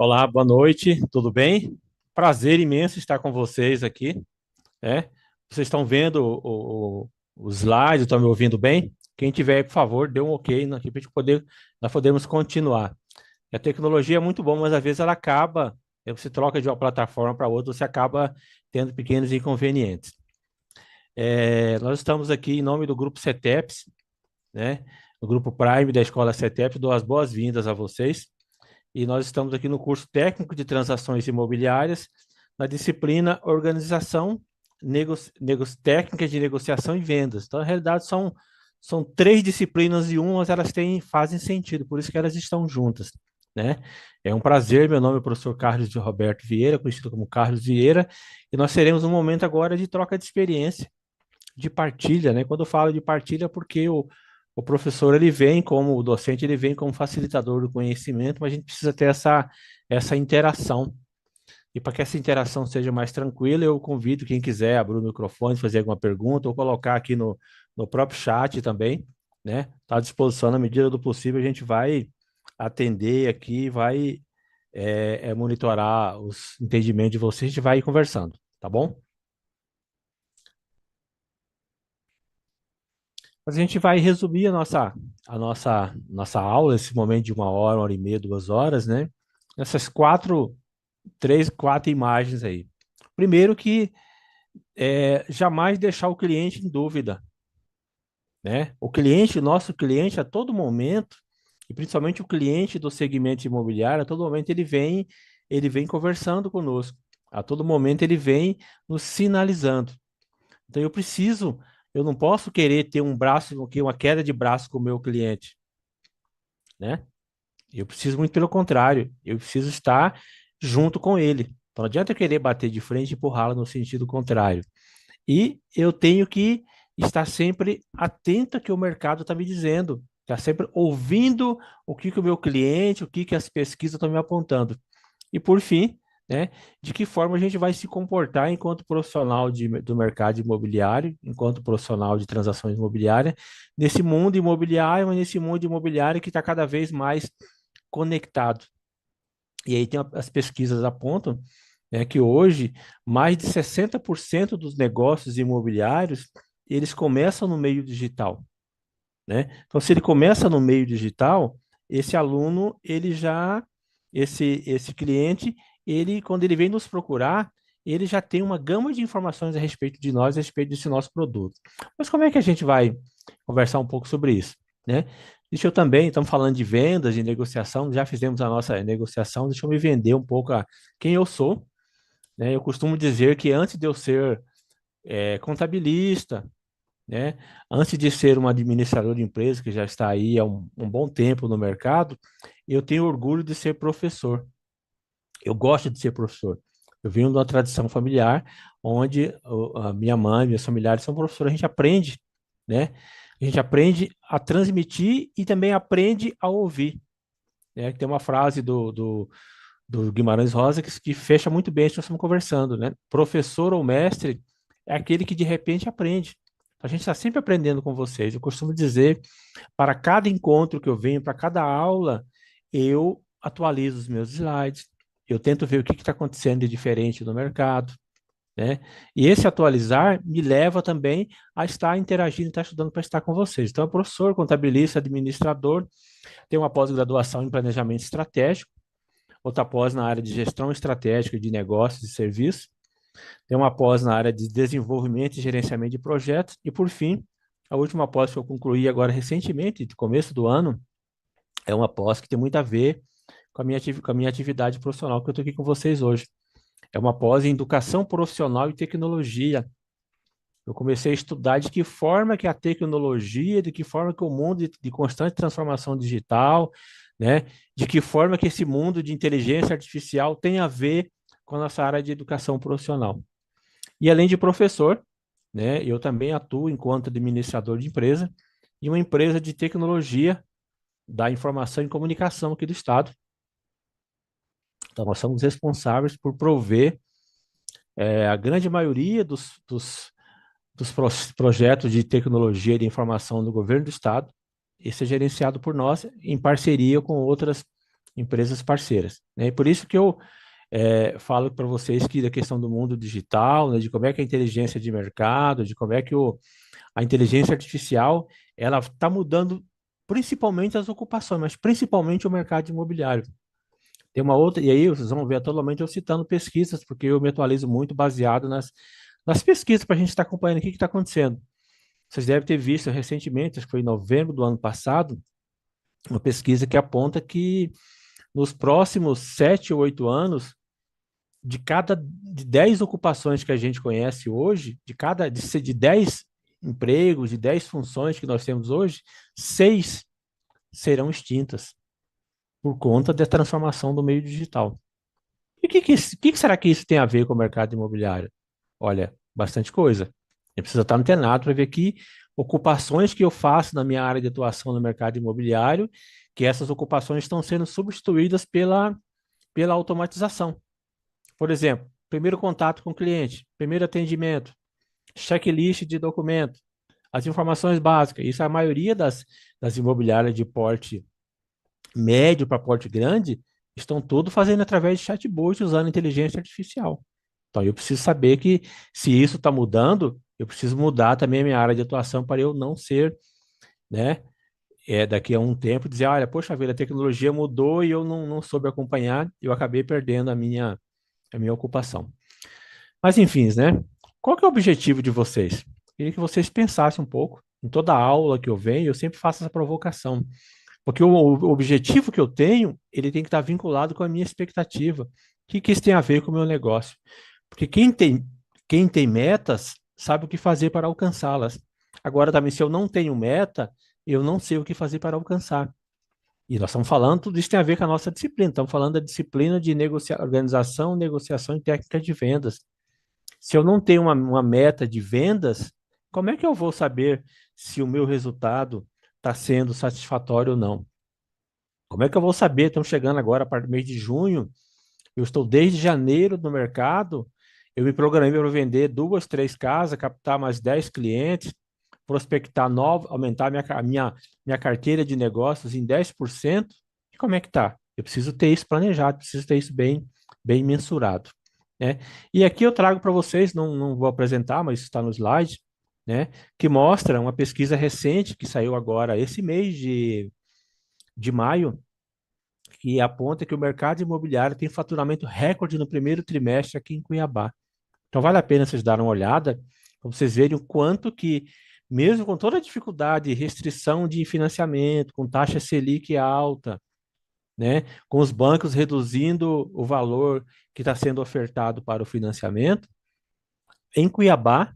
Olá, boa noite, tudo bem? Prazer imenso estar com vocês aqui, né? Vocês estão vendo os slides, estão me ouvindo bem? Quem tiver, por favor, dê um ok aqui para nós podermos continuar. A tecnologia é muito bom, mas às vezes ela acaba, você troca de uma plataforma para outra, você acaba tendo pequenos inconvenientes. Nós estamos aqui em nome do Grupo CETEPS, né? O Grupo Prime da Escola CETEPS, dou as boas-vindas a vocês. E nós estamos aqui no curso técnico de transações imobiliárias, na disciplina Organização, Técnicas de Negociação e Vendas. Então, na realidade, são três disciplinas e uma, mas fazem sentido, por isso que elas estão juntas, né? É um prazer, meu nome é o professor Carlos de Roberto Vieira, conhecido como Carlos Vieira, e nós teremos um momento agora de troca de experiência, de partilha, né? Quando eu falo de partilha, porque o professor ele vem como o docente, ele vem como facilitador do conhecimento, mas a gente precisa ter essa interação. E para que essa interação seja mais tranquila, eu convido quem quiser abrir o microfone, fazer alguma pergunta, ou colocar aqui no próprio chat também, né? Está à disposição, na medida do possível, a gente vai atender aqui, vai monitorar os entendimentos de vocês, a gente vai conversando, tá bom? Mas a gente vai resumir a nossa aula, esse momento de uma hora e meia, 2 horas, né? Essas três, quatro imagens aí. Primeiro que jamais deixar o cliente em dúvida, né? O nosso cliente, a todo momento, e principalmente o cliente do segmento imobiliário, a todo momento ele vem conversando conosco. A todo momento ele vem nos sinalizando. Então eu não posso querer ter uma queda de braço com o meu cliente, né? Eu preciso muito pelo contrário, eu preciso estar junto com ele. Então não adianta eu querer bater de frente e empurrá-lo no sentido contrário. E eu tenho que estar sempre atento ao que o mercado está me dizendo, estar sempre ouvindo que o meu cliente, que as pesquisas estão me apontando. E por fim, né, de que forma a gente vai se comportar enquanto profissional do mercado imobiliário, enquanto profissional de transações imobiliárias, nesse mundo imobiliário, mas nesse mundo imobiliário que está cada vez mais conectado. E aí as pesquisas apontam, né, que hoje mais de 60% dos negócios imobiliários eles começam no meio digital, né? Então, se ele começa no meio digital, esse aluno, esse cliente, quando ele vem nos procurar, ele já tem uma gama de informações a respeito de nós, a respeito desse nosso produto. Mas como é que a gente vai conversar um pouco sobre isso, né? Deixa eu também, estamos falando de vendas, de negociação, já fizemos a nossa negociação, deixa eu me vender um pouco quem eu sou, né? Eu costumo dizer que antes de eu ser contabilista, né? Antes de ser um administrador de empresa, que já está aí há um bom tempo no mercado, eu tenho orgulho de ser professor. Eu gosto de ser professor. Eu venho de uma tradição familiar onde a minha mãe, meus familiares são professores, a gente aprende, né? A gente aprende a transmitir e também aprende a ouvir, né? Tem uma frase do Guimarães Rosa que fecha muito bem isso que nós estamos conversando, né? Professor ou mestre é aquele que de repente aprende. A gente está sempre aprendendo com vocês. Eu costumo dizer, para cada encontro que eu venho, para cada aula, eu atualizo os meus slides, eu tento ver o que está acontecendo de diferente no mercado, né? E esse atualizar me leva também a estar interagindo, estar estudando para estar com vocês. Então, professor, contabilista, administrador, tem uma pós-graduação em planejamento estratégico, outra pós na área de gestão estratégica de negócios e serviços, tem uma pós na área de desenvolvimento e gerenciamento de projetos, e por fim, a última pós que eu concluí agora recentemente, no começo do ano, é uma pós que tem muito a ver com a minha atividade profissional que eu estou aqui com vocês hoje. É uma pós em educação profissional e tecnologia. Eu comecei a estudar de que forma que a tecnologia, de que forma que o mundo de constante transformação digital, né, de que forma que esse mundo de inteligência artificial tem a ver com a nossa área de educação profissional. E além de professor, né, eu também atuo enquanto administrador de empresa em uma empresa de tecnologia da informação e comunicação aqui do estado. Então, nós somos responsáveis por prover a grande maioria dos projetos de tecnologia e de informação do governo do estado. Isso é gerenciado por nós em parceria com outras empresas parceiras, né? E por isso que eu falo para vocês que da questão do mundo digital, né, de como é que a inteligência de mercado, de como é que a inteligência artificial, ela está mudando principalmente as ocupações, mas principalmente o mercado imobiliário. Tem uma outra, e aí vocês vão ver atualmente eu citando pesquisas, porque eu me atualizo muito baseado nas pesquisas para a gente estar acompanhando o que está acontecendo. Vocês devem ter visto recentemente, acho que foi em novembro do ano passado, uma pesquisa que aponta que nos próximos 7 ou 8 anos, de 10 ocupações que a gente conhece hoje, de 10 empregos, de 10 funções que nós temos hoje, 6 serão extintas por conta da transformação do meio digital. E o que será que isso tem a ver com o mercado imobiliário? Olha, bastante coisa. Eu preciso estar antenado para ver que ocupações que eu faço na minha área de atuação no mercado imobiliário, que essas ocupações estão sendo substituídas pela automatização. Por exemplo, primeiro contato com o cliente, primeiro atendimento, checklist de documento, as informações básicas. Isso a maioria das imobiliárias de porte médio para porte grande estão tudo fazendo através de chatbot usando inteligência artificial. Então, eu preciso saber que se isso está mudando, eu preciso mudar também a minha área de atuação para eu não ser, né, daqui a um tempo dizer, olha, poxa vida, a tecnologia mudou e eu não soube acompanhar, eu acabei perdendo a minha ocupação. Mas, enfim, né? Qual que é o objetivo de vocês? Queria que vocês pensassem um pouco. Em toda aula que eu venho, eu sempre faço essa provocação. Porque o objetivo que eu tenho, ele tem que estar vinculado com a minha expectativa. O que isso tem a ver com o meu negócio? Porque quem tem metas sabe o que fazer para alcançá-las. Agora, também, se eu não tenho meta, eu não sei o que fazer para alcançar. E nós estamos falando, tudo isso tem a ver com a nossa disciplina. Estamos falando da disciplina de organização, negociação e técnica de vendas. Se eu não tenho uma meta de vendas, como é que eu vou saber se o meu resultado está sendo satisfatório ou não? Como é que eu vou saber? Estamos chegando agora para o mês de junho, eu estou desde janeiro no mercado, eu me programei para vender 2, 3 casas, captar mais 10 clientes, prospectar novo, aumentar minha carteira de negócios em 10%. E como é que tá? Eu preciso ter isso planejado, preciso ter isso bem mensurado, né? E aqui eu trago para vocês, não vou apresentar, mas está no slide, né? Que mostra uma pesquisa recente que saiu agora esse mês de maio, que aponta que o mercado imobiliário tem faturamento recorde no primeiro trimestre aqui em Cuiabá. Então vale a pena vocês darem uma olhada, para vocês verem o quanto que, mesmo com toda a dificuldade, restrição de financiamento, com taxa Selic alta, né, com os bancos reduzindo o valor que está sendo ofertado para o financiamento, em Cuiabá,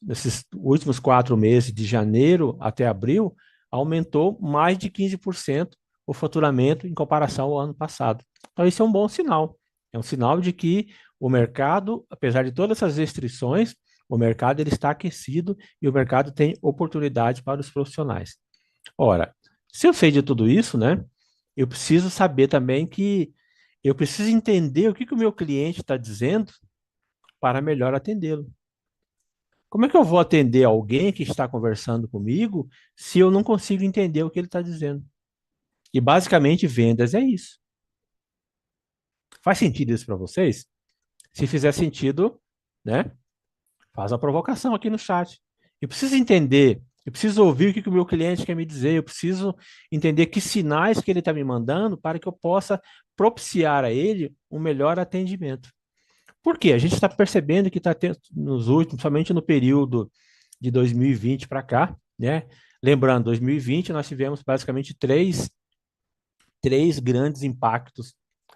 nesses últimos 4 meses, de janeiro até abril, aumentou mais de 15% o faturamento em comparação ao ano passado. Então, isso é um bom sinal. É um sinal de que o mercado, apesar de todas essas restrições, o mercado ele está aquecido e o mercado tem oportunidade para os profissionais. Ora, se eu sei de tudo isso, né, eu preciso saber também que eu preciso entender o que o meu cliente está dizendo para melhor atendê-lo. Como é que eu vou atender alguém que está conversando comigo se eu não consigo entender o que ele está dizendo? E basicamente vendas é isso. Faz sentido isso para vocês? Se fizer sentido, né? Faz a provocação aqui no chat. Eu preciso entender, eu preciso ouvir o que o meu cliente quer me dizer, eu preciso entender que sinais que ele está me mandando para que eu possa propiciar a ele um melhor atendimento. Por quê? A gente está percebendo que está tendo, nos últimos, somente no período de 2020 para cá, né? Lembrando, 2020 nós tivemos basicamente três grandes impactos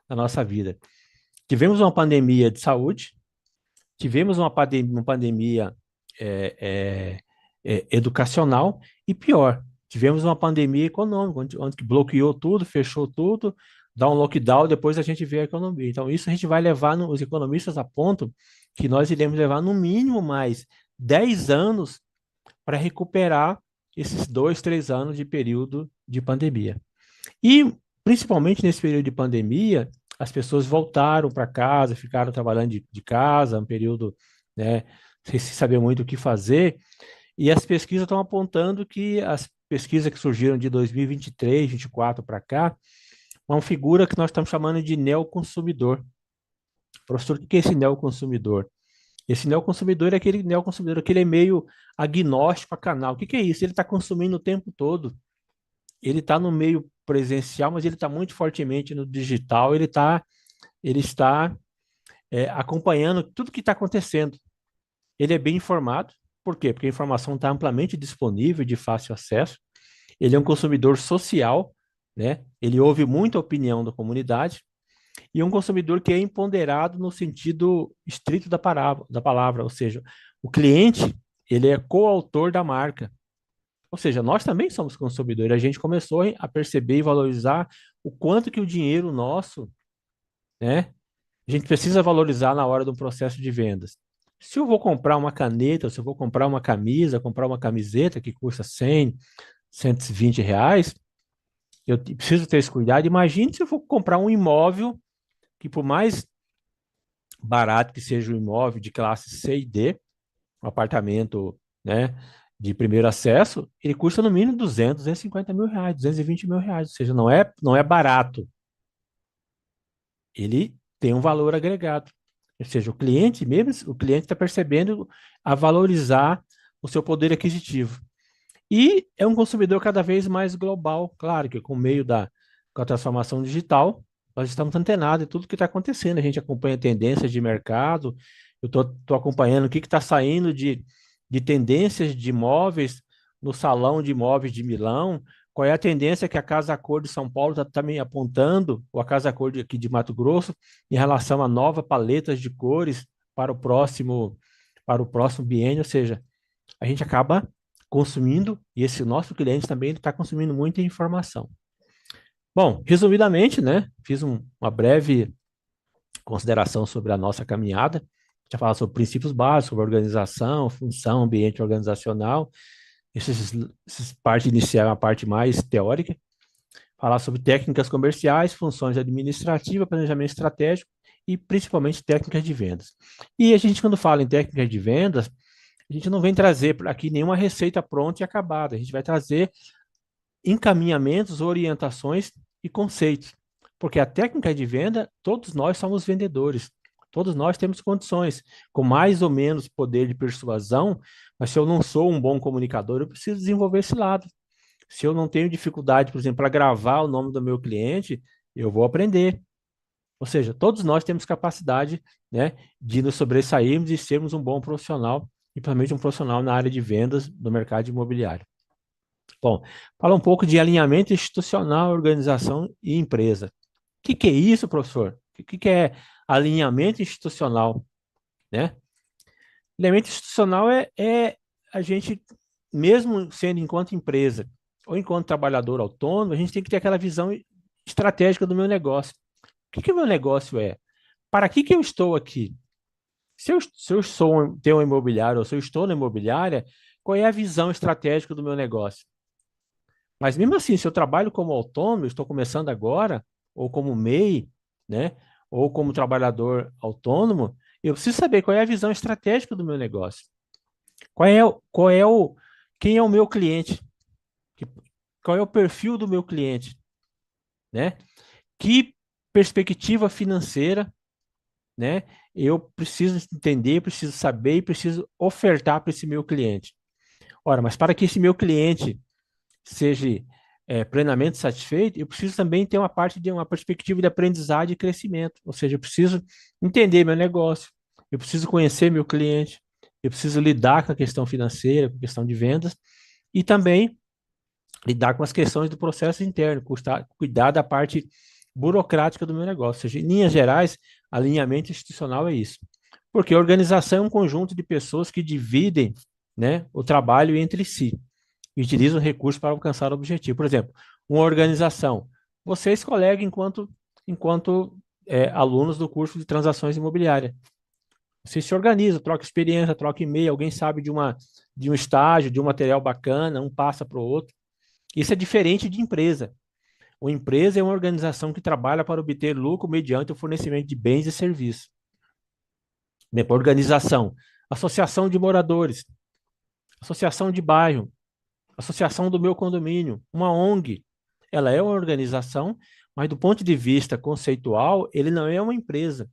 na nossa vida. Tivemos uma pandemia de saúde, tivemos uma pandemia é, educacional e pior, tivemos uma pandemia econômica, onde bloqueou tudo, fechou tudo, dá um lockdown, depois a gente vê a economia. Então, isso a gente vai levar, os economistas apontam que nós iremos levar no mínimo mais 10 anos para recuperar esses 2, 3 anos de período de pandemia. E, principalmente nesse período de pandemia, as pessoas voltaram para casa, ficaram trabalhando de casa, um período, né, sem se saber muito o que fazer, e as pesquisas estão apontando que as pesquisas que surgiram de 2023, 2024 para cá, uma figura que nós estamos chamando de neoconsumidor. Professor, o que é esse neoconsumidor? Esse neoconsumidor é aquele neoconsumidor que ele é meio agnóstico a canal. O que é isso? Ele está consumindo o tempo todo. Ele está no meio presencial, mas ele está muito fortemente no digital. Ele está acompanhando tudo que está acontecendo. Ele é bem informado. Por quê? Porque a informação está amplamente disponível, de fácil acesso. Ele é um consumidor social, né? Ele ouve muito a opinião da comunidade e um consumidor que é empoderado no sentido estrito da palavra, ou seja, o cliente, ele é coautor da marca. Ou seja, nós também somos consumidores. A gente começou a perceber e valorizar o quanto que o dinheiro nosso, né, a gente precisa valorizar na hora do processo de vendas. Se eu vou comprar uma caneta, se eu vou comprar uma camisa, comprar uma camiseta que custa 100, R$ 120, eu preciso ter esse cuidado. Imagine se eu for comprar um imóvel que, por mais barato que seja o imóvel de classe C e D, um apartamento, né, de primeiro acesso, ele custa no mínimo 200, 250 mil reais, R$ 220 mil. Ou seja, não é barato. Ele tem um valor agregado. Ou seja, o cliente, mesmo o cliente está percebendo a valorizar o seu poder aquisitivo. E é um consumidor cada vez mais global. Claro que com a transformação digital, nós estamos antenados em tudo que está acontecendo. A gente acompanha tendências de mercado, eu estou acompanhando o que está saindo de tendências de imóveis no Salão de Imóveis de Milão, qual é a tendência que a Casa Cor de São Paulo está também apontando, ou a Casa Cor aqui de Mato Grosso, em relação a nova paletas de cores para o próximo biênio, ou seja, a gente acaba consumindo, e esse nosso cliente também está consumindo muita informação. Bom, resumidamente, né, fiz uma breve consideração sobre a nossa caminhada, já falar sobre princípios básicos, sobre organização, função, ambiente organizacional, essas parte inicial, a parte mais teórica, falar sobre técnicas comerciais, funções administrativas, planejamento estratégico e principalmente técnicas de vendas. E a gente, quando fala em técnicas de vendas, a gente não vem trazer aqui nenhuma receita pronta e acabada. A gente vai trazer encaminhamentos, orientações e conceitos. Porque a técnica de venda, todos nós somos vendedores. Todos nós temos condições, com mais ou menos poder de persuasão, mas se eu não sou um bom comunicador, eu preciso desenvolver esse lado. Se eu não tenho dificuldade, por exemplo, para gravar o nome do meu cliente, eu vou aprender. Ou seja, todos nós temos capacidade, né, de nos sobressairmos e sermos um bom profissional, e principalmente um profissional na área de vendas do mercado imobiliário. Bom, fala um pouco de alinhamento institucional, organização e empresa. O que é isso, professor? O que é alinhamento institucional, né? Alinhamento institucional é a gente, mesmo sendo enquanto empresa ou enquanto trabalhador autônomo, a gente tem que ter aquela visão estratégica do meu negócio. O que o meu negócio é? Para que eu estou aqui? Se eu tenho um imobiliário ou se eu estou na imobiliária, qual é a visão estratégica do meu negócio? Mas mesmo assim, se eu trabalho como autônomo, estou começando agora, ou como MEI, né? Ou como trabalhador autônomo, eu preciso saber qual é a visão estratégica do meu negócio. Quem é o meu cliente? Que- Qual é o perfil do meu cliente, né? Que perspectiva financeira, né? Eu preciso entender, preciso saber e preciso ofertar para esse meu cliente. Ora, mas para que esse meu cliente seja plenamente satisfeito, eu preciso também ter uma parte de uma perspectiva de aprendizagem e crescimento. Ou seja, eu preciso entender meu negócio, eu preciso conhecer meu cliente, eu preciso lidar com a questão financeira, com a questão de vendas e também lidar com as questões do processo interno, cuidar da parte burocrática do meu negócio. Ou seja, em linhas gerais, alinhamento institucional é isso. Porque a organização é um conjunto de pessoas que dividem, né, o trabalho entre si e utilizam recursos para alcançar o objetivo. Por exemplo, uma organização. Vocês, colegas, enquanto alunos do curso de transações imobiliárias, vocês se organizam, troca experiência, troca e-mail, alguém sabe de um estágio, de um material bacana, um passa para o outro. Isso é diferente de empresa. Uma empresa é uma organização que trabalha para obter lucro mediante o fornecimento de bens e serviços. Organização, associação de moradores, associação de bairro, associação do meu condomínio, uma ONG. Ela é uma organização, mas do ponto de vista conceitual, ele não é uma empresa.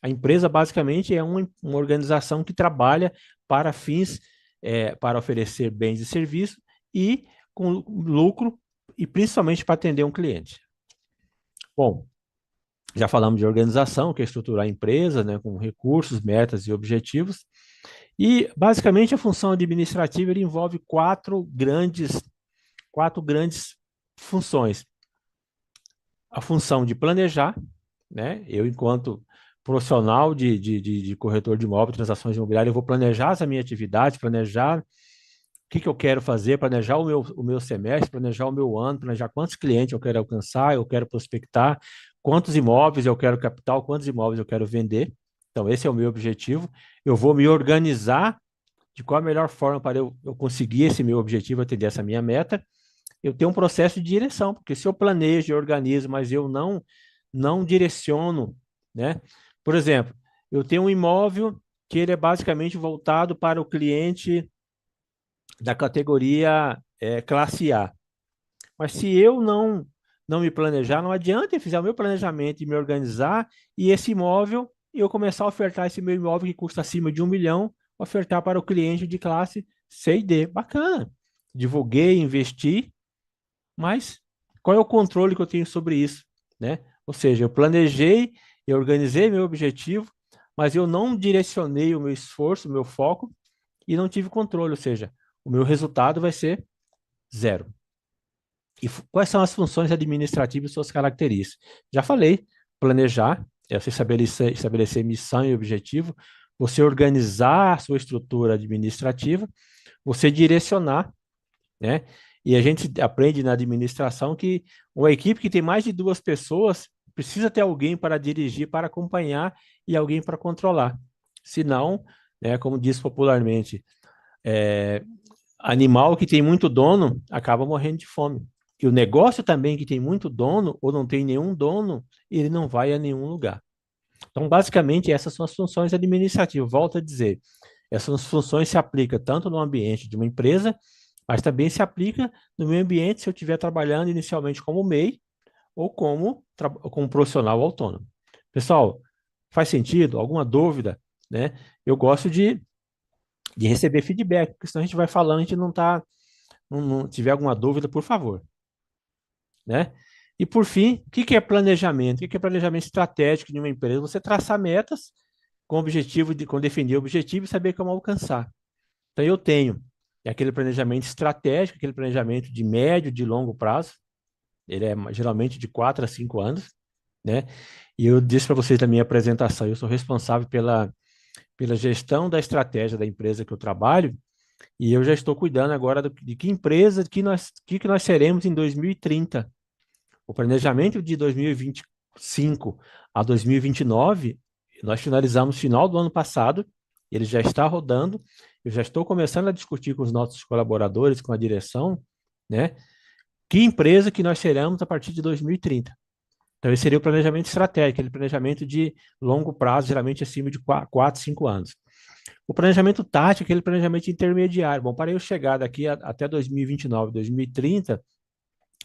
A empresa, basicamente, é uma organização que trabalha para fins, para oferecer bens e serviços e com lucro e principalmente para atender um cliente. Bom, já falamos de organização, que é estruturar a empresa, né, com recursos, metas e objetivos. E, basicamente, a função administrativa ele envolve quatro grandes funções. A função de planejar, né? Eu, enquanto profissional de corretor de imóvel, transações imobiliárias, eu vou planejar essa minha atividade, planejar o que eu quero fazer, planejar o meu semestre, planejar o meu ano, planejar quantos clientes eu quero alcançar, eu quero prospectar, quantos imóveis eu quero captar, quantos imóveis eu quero vender. Então, esse é o meu objetivo. Eu vou me organizar de qual a melhor forma para eu conseguir esse meu objetivo, atender essa minha meta. Eu tenho um processo de direção, porque se eu planejo e organizo, mas eu não direciono, né? Por exemplo, eu tenho um imóvel que ele é basicamente voltado para o cliente da categoria classe A. Mas se eu não me planejar, não adianta eu fizer o meu planejamento e me organizar e esse imóvel, eu começar a ofertar esse meu imóvel que custa acima de 1 milhão, ofertar para o cliente de classe C e D. Bacana. Divulguei, investi, mas qual é o controle que eu tenho sobre isso, né? Ou seja, eu planejei, eu organizei meu objetivo, mas eu não direcionei o meu esforço, o meu foco e não tive controle, ou seja, o meu resultado vai ser zero. E quais são as funções administrativas e suas características? Já falei, planejar, é você estabelecer missão e objetivo, você organizar a sua estrutura administrativa, você direcionar, né? E a gente aprende na administração que uma equipe que tem mais de 2 pessoas precisa ter alguém para dirigir, para acompanhar e alguém para controlar. Senão, né, como diz popularmente, é, animal que tem muito dono acaba morrendo de fome. E o negócio também que tem muito dono ou não tem nenhum dono, ele não vai a nenhum lugar. Então, basicamente, essas são as funções administrativas. Volto a dizer, essas funções se aplicam tanto no ambiente de uma empresa, mas também se aplica no meu ambiente se eu estiver trabalhando inicialmente como MEI ou como profissional autônomo. Pessoal, faz sentido? Alguma dúvida? Né? Eu gosto de receber feedback, porque senão a gente vai falando, a gente não tiver alguma dúvida, por favor, né? E por fim, o que que é planejamento? O que que é planejamento estratégico de uma empresa? Você traçar metas com definir o objetivo e saber como alcançar. Então eu tenho aquele planejamento estratégico, aquele planejamento de médio, de longo prazo. Ele é geralmente de 4 a 5 anos, né? E eu disse para vocês na minha apresentação, eu sou responsável pela gestão da estratégia da empresa que eu trabalho. E eu já estou cuidando agora de que empresa que nós seremos em 2030. O planejamento de 2025 a 2029, nós finalizamos no final do ano passado, ele já está rodando, eu já estou começando a discutir com os nossos colaboradores, com a direção, né? Que empresa que nós seremos a partir de 2030. Então, esse seria o planejamento estratégico, aquele planejamento de longo prazo, geralmente acima de 4, 5 anos. O planejamento tático, aquele planejamento intermediário. Bom, para eu chegar daqui até 2029, 2030,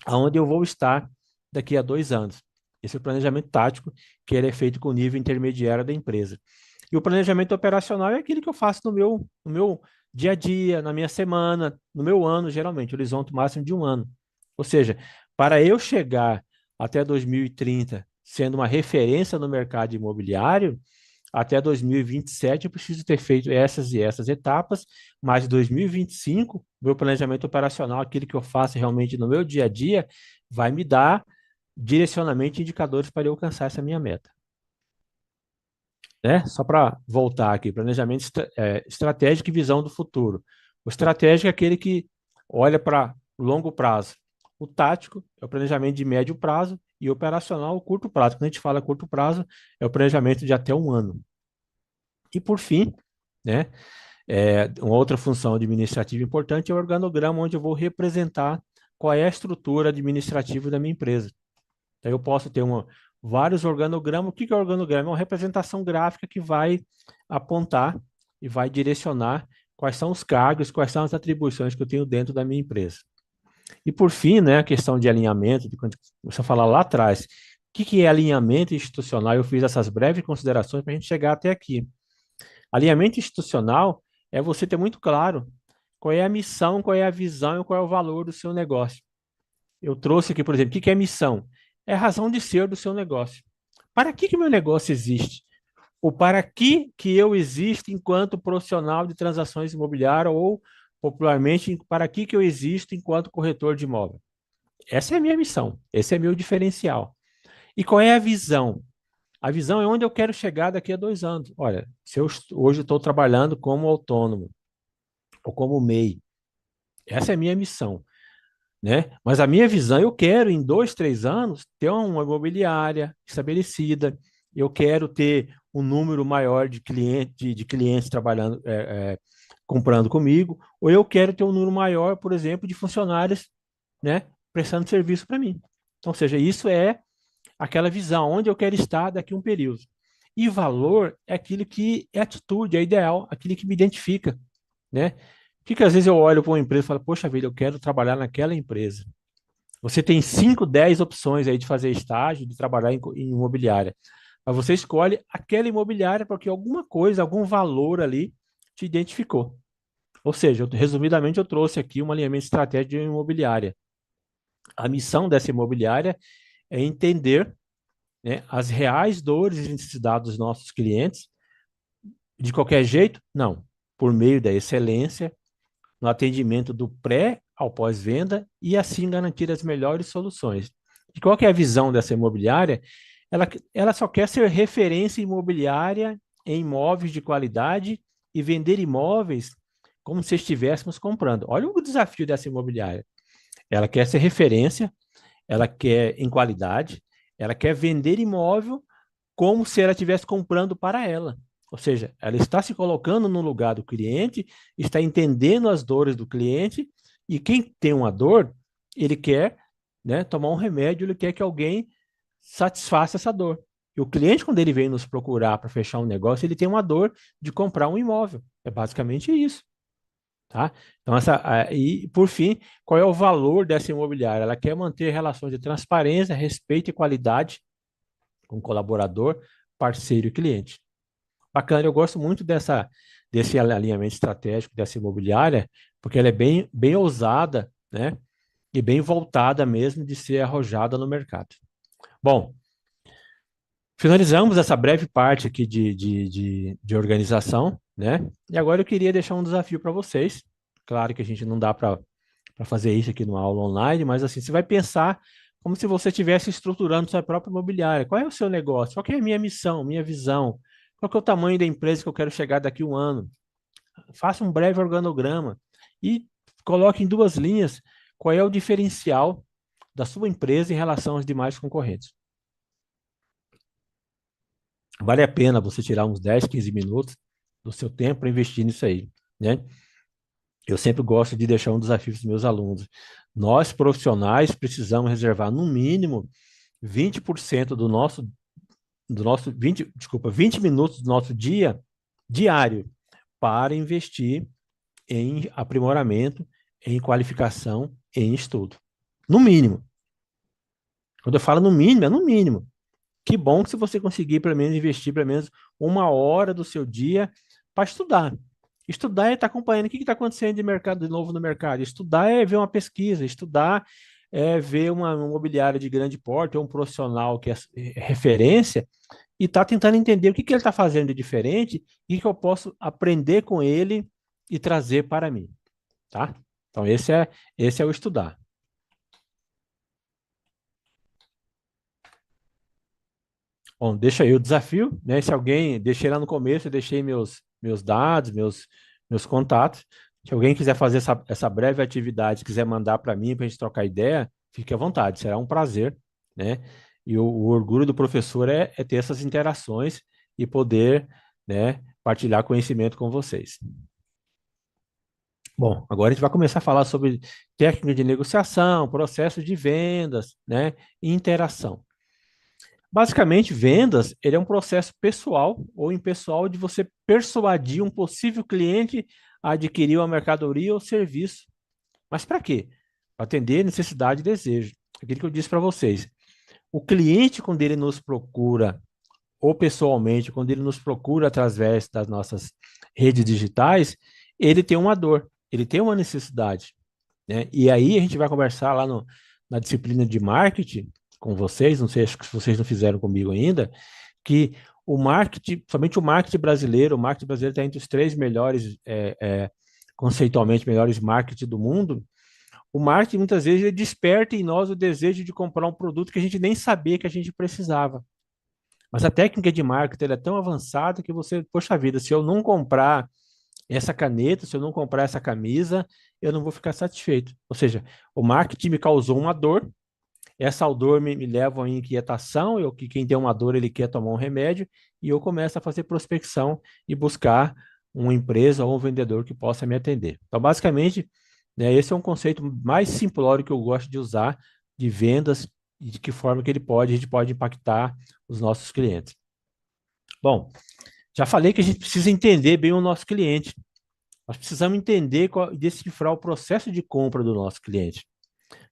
aonde eu vou estar daqui a 2 anos. Esse é o planejamento tático, que ele é feito com o nível intermediário da empresa. E o planejamento operacional é aquele que eu faço no meu dia a dia, na minha semana, no meu ano, geralmente, horizonte máximo de um ano. Ou seja, para eu chegar até 2030 sendo uma referência no mercado imobiliário, até 2027 eu preciso ter feito essas e essas etapas, mas em 2025, meu planejamento operacional, aquilo que eu faço realmente no meu dia a dia, vai me dar direcionamento e indicadores para eu alcançar essa minha meta. Né? Só para voltar aqui, planejamento estratégico e visão do futuro. O estratégico é aquele que olha para o longo prazo. O tático é o planejamento de médio prazo e o operacional, o curto prazo. Quando a gente fala curto prazo, é o planejamento de até um ano. E por fim, né, uma outra função administrativa importante é o organograma, onde eu vou representar qual é a estrutura administrativa da minha empresa. Então, eu posso ter vários organogramas. O que é organograma? É uma representação gráfica que vai apontar e vai direcionar quais são os cargos, quais são as atribuições que eu tenho dentro da minha empresa. E por fim, né, a questão de alinhamento, de quando você falar lá atrás, o que é alinhamento institucional? Eu fiz essas breves considerações para a gente chegar até aqui. Alinhamento institucional é você ter muito claro qual é a missão, qual é a visão e qual é o valor do seu negócio. Eu trouxe aqui, por exemplo, o que é missão? É a razão de ser do seu negócio. Para que meu negócio existe? Ou para que eu existo enquanto profissional de transações imobiliárias ou, popularmente, para que eu existo enquanto corretor de imóvel? Essa é a minha missão, esse é meu diferencial. E qual é a visão? A visão é onde eu quero chegar daqui a 2 anos. Olha, se eu hoje estou trabalhando como autônomo ou como MEI, essa é a minha missão, né? Mas a minha visão, eu quero em 2, 3 anos ter uma imobiliária estabelecida. Eu quero ter um número maior de clientes trabalhando, comprando comigo, ou eu quero ter um número maior, por exemplo, de funcionários, né, prestando serviço para mim. Então, ou seja, isso é aquela visão, onde eu quero estar daqui a um período. E valor é aquilo que é atitude, é ideal, aquilo que me identifica, né? Que às vezes eu olho para uma empresa e falo, poxa vida, eu quero trabalhar naquela empresa. Você tem 5, 10 opções aí de fazer estágio, de trabalhar em imobiliária. Mas você escolhe aquela imobiliária porque alguma coisa, algum valor ali te identificou. Ou seja, resumidamente, eu trouxe aqui um alinhamento estratégico de uma imobiliária. A missão dessa imobiliária é entender, né, as reais dores e necessidades dos nossos clientes. De qualquer jeito? Não. Por meio da excelência, no atendimento do pré ao pós-venda e assim garantir as melhores soluções. E qual que é a visão dessa imobiliária? Ela só quer ser referência imobiliária em imóveis de qualidade e vender imóveis como se estivéssemos comprando. Olha o desafio dessa imobiliária. Ela quer ser referência, ela quer em qualidade, ela quer vender imóvel como se ela estivesse comprando para ela. Ou seja, ela está se colocando no lugar do cliente, está entendendo as dores do cliente, e quem tem uma dor, ele quer, né, tomar um remédio, ele quer que alguém satisfaça essa dor. E o cliente, quando ele vem nos procurar para fechar um negócio, ele tem uma dor de comprar um imóvel. É basicamente isso. Tá? Então, e por fim, qual é o valor dessa imobiliária? Ela quer manter relações de transparência, respeito e qualidade com o colaborador, parceiro e cliente. Bacana, eu gosto muito desse alinhamento estratégico dessa imobiliária, porque ela é bem ousada, né? E bem voltada mesmo de ser arrojada no mercado. Bom, finalizamos essa breve parte aqui de organização, né? E agora eu queria deixar um desafio para vocês. Claro que a gente não dá para fazer isso aqui numa aula online, mas assim, você vai pensar como se você estivesse estruturando sua própria imobiliária. Qual é o seu negócio? Qual que é a minha missão, minha visão? Qual que é o tamanho da empresa que eu quero chegar daqui a um ano? Faça um breve organograma e coloque em 2 linhas qual é o diferencial da sua empresa em relação aos demais concorrentes. Vale a pena você tirar uns 10, 15 minutos do seu tempo para investir nisso aí, né? Eu sempre gosto de deixar um desafio para os meus alunos. Nós, profissionais, precisamos reservar no mínimo 20% do nosso 20 minutos do nosso dia diário para investir em aprimoramento, em qualificação, em estudo. No mínimo. Quando eu falo no mínimo, é no mínimo. Que bom que se você conseguir pelo menos investir pelo menos 1 hora do seu dia para estudar. Estudar é estar acompanhando o que está acontecendo de mercado de novo no mercado. Estudar é ver uma pesquisa, estudar é ver uma imobiliária de grande porte ou um profissional que é referência e está tentando entender o que ele está fazendo de diferente e que eu posso aprender com ele e trazer para mim, tá? Então esse é o estudar. Bom, deixa aí o desafio, né? Se alguém, deixei lá no começo, eu deixei meus dados, meus contatos. Se alguém quiser fazer essa breve atividade, quiser mandar para mim, para a gente trocar ideia, fique à vontade, será um prazer, né? E o orgulho do professor é ter essas interações e poder, né, partilhar conhecimento com vocês. Bom, agora a gente vai começar a falar sobre técnica de negociação, processo de vendas, né, e interação. Basicamente, vendas, ele é um processo pessoal ou impessoal de você persuadir um possível cliente a adquirir uma mercadoria ou serviço. Mas para quê? atender necessidade e desejo. Aquilo que eu disse para vocês. O cliente, quando ele nos procura, ou pessoalmente, quando ele nos procura através das nossas redes digitais, ele tem uma dor, ele tem uma necessidade, né? E aí a gente vai conversar lá na disciplina de marketing com vocês, não sei, acho que vocês não fizeram comigo ainda, que o marketing, somente o marketing brasileiro está entre os três melhores, conceitualmente melhores marketing do mundo. O marketing muitas vezes ele desperta em nós o desejo de comprar um produto que a gente nem sabia que a gente precisava. Mas a técnica de marketing ela é tão avançada que você, poxa vida, se eu não comprar essa caneta, se eu não comprar essa camisa, eu não vou ficar satisfeito. Ou seja, o marketing me causou uma dor, essa dor me leva a inquietação, que quem tem uma dor ele quer tomar um remédio, e eu começo a fazer prospecção e buscar uma empresa ou um vendedor que possa me atender. Então, basicamente, né, esse é um conceito mais simplório que eu gosto de usar de vendas e de que forma que a gente pode impactar os nossos clientes. Bom, já falei que a gente precisa entender bem o nosso cliente. Nós precisamos entender e decifrar o processo de compra do nosso cliente.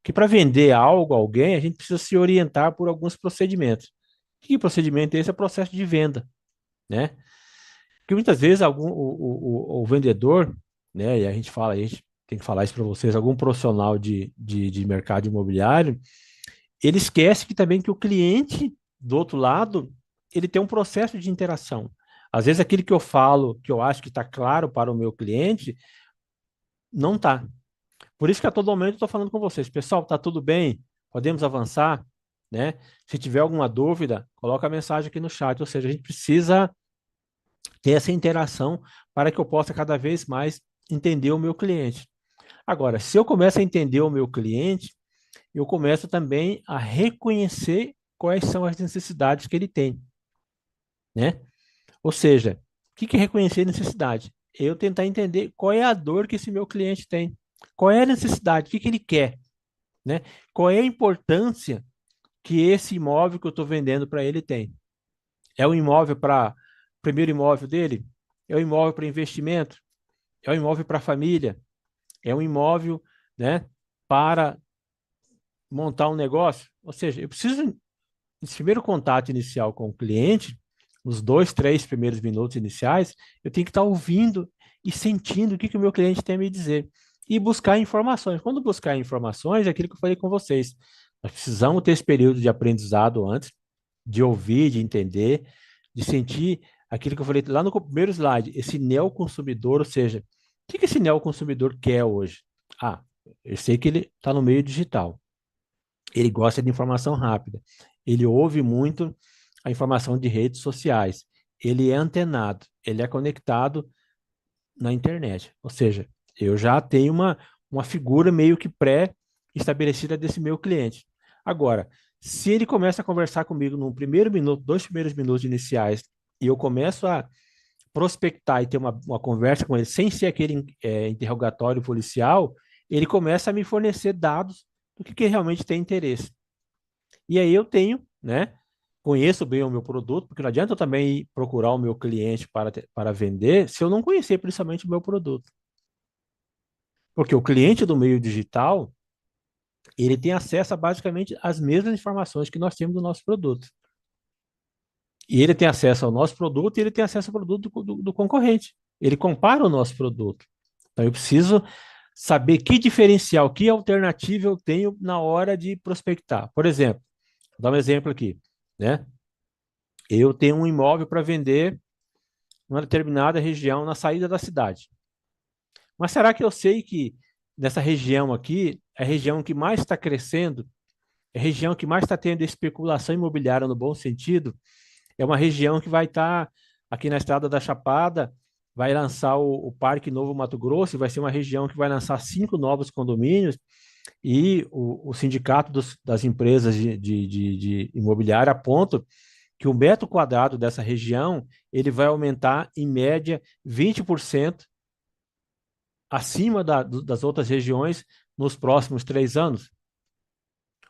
Que para vender algo a alguém, a gente precisa se orientar por alguns procedimentos. Que procedimento é esse? É o processo de venda, né? Porque muitas vezes o vendedor, né, e a gente tem que falar isso para vocês, algum profissional de mercado imobiliário, ele esquece que também que o cliente, do outro lado, ele tem um processo de interação. Às vezes aquilo que eu falo, que eu acho que está claro para o meu cliente, não está. Por isso que a todo momento eu estou falando com vocês. Pessoal, está tudo bem? Podemos avançar? Né? Se tiver alguma dúvida, coloca a mensagem aqui no chat. Ou seja, a gente precisa ter essa interação para que eu possa cada vez mais entender o meu cliente. Agora, se eu começo a entender o meu cliente, eu começo também a reconhecer quais são as necessidades que ele tem, né? Ou seja, o que é reconhecer necessidade? Eu tentar entender qual é a dor que esse meu cliente tem, qual é a necessidade, o que ele quer, né? Qual é a importância que esse imóvel que eu estou vendendo para ele tem? É um imóvel para primeiro imóvel dele? É um imóvel para investimento? É um imóvel para família? É um imóvel, né, para montar um negócio? Ou seja, eu preciso esse primeiro contato inicial com o cliente, os 2, 3 primeiros minutos iniciais, eu tenho que estar ouvindo e sentindo o que o meu cliente tem a me dizer. E buscar informações. Quando buscar informações, é aquilo que eu falei com vocês. Nós precisamos ter esse período de aprendizado antes, de ouvir, de entender, de sentir aquilo que eu falei lá no primeiro slide, esse neoconsumidor, ou seja, o que esse neoconsumidor quer hoje? Ah, eu sei que ele está no meio digital. Ele gosta de informação rápida. Ele ouve muito a informação de redes sociais. Ele é antenado, ele é conectado na internet. Ou seja, eu já tenho uma figura meio que pré-estabelecida desse meu cliente. Agora, se ele começa a conversar comigo no primeiro minuto, 2 primeiros minutos iniciais, e eu começo a prospectar e ter uma conversa com ele sem ser aquele interrogatório policial, ele começa a me fornecer dados do que ele realmente tem interesse. E aí eu tenho, né? Conheço bem o meu produto, porque não adianta eu também ir procurar o meu cliente para vender se eu não conhecer principalmente o meu produto. Porque o cliente do meio digital, ele tem acesso a basicamente as mesmas informações que nós temos do nosso produto. E ele tem acesso ao nosso produto e ele tem acesso ao produto do concorrente. Ele compara o nosso produto. Então eu preciso saber que diferencial, que alternativa eu tenho na hora de prospectar. Por exemplo, vou dar um exemplo aqui, né? Eu tenho um imóvel para vender em uma determinada região na saída da cidade. Mas será que eu sei que nessa região aqui, é a região que mais está crescendo, é a região que mais está tendo especulação imobiliária no bom sentido, é uma região que vai estar aqui na Estrada da Chapada, vai lançar o Parque Novo Mato Grosso, vai ser uma região que vai lançar 5 novos condomínios, e o sindicato das empresas de imobiliária aponta que o metro quadrado dessa região ele vai aumentar em média 20% acima das outras regiões nos próximos 3 anos.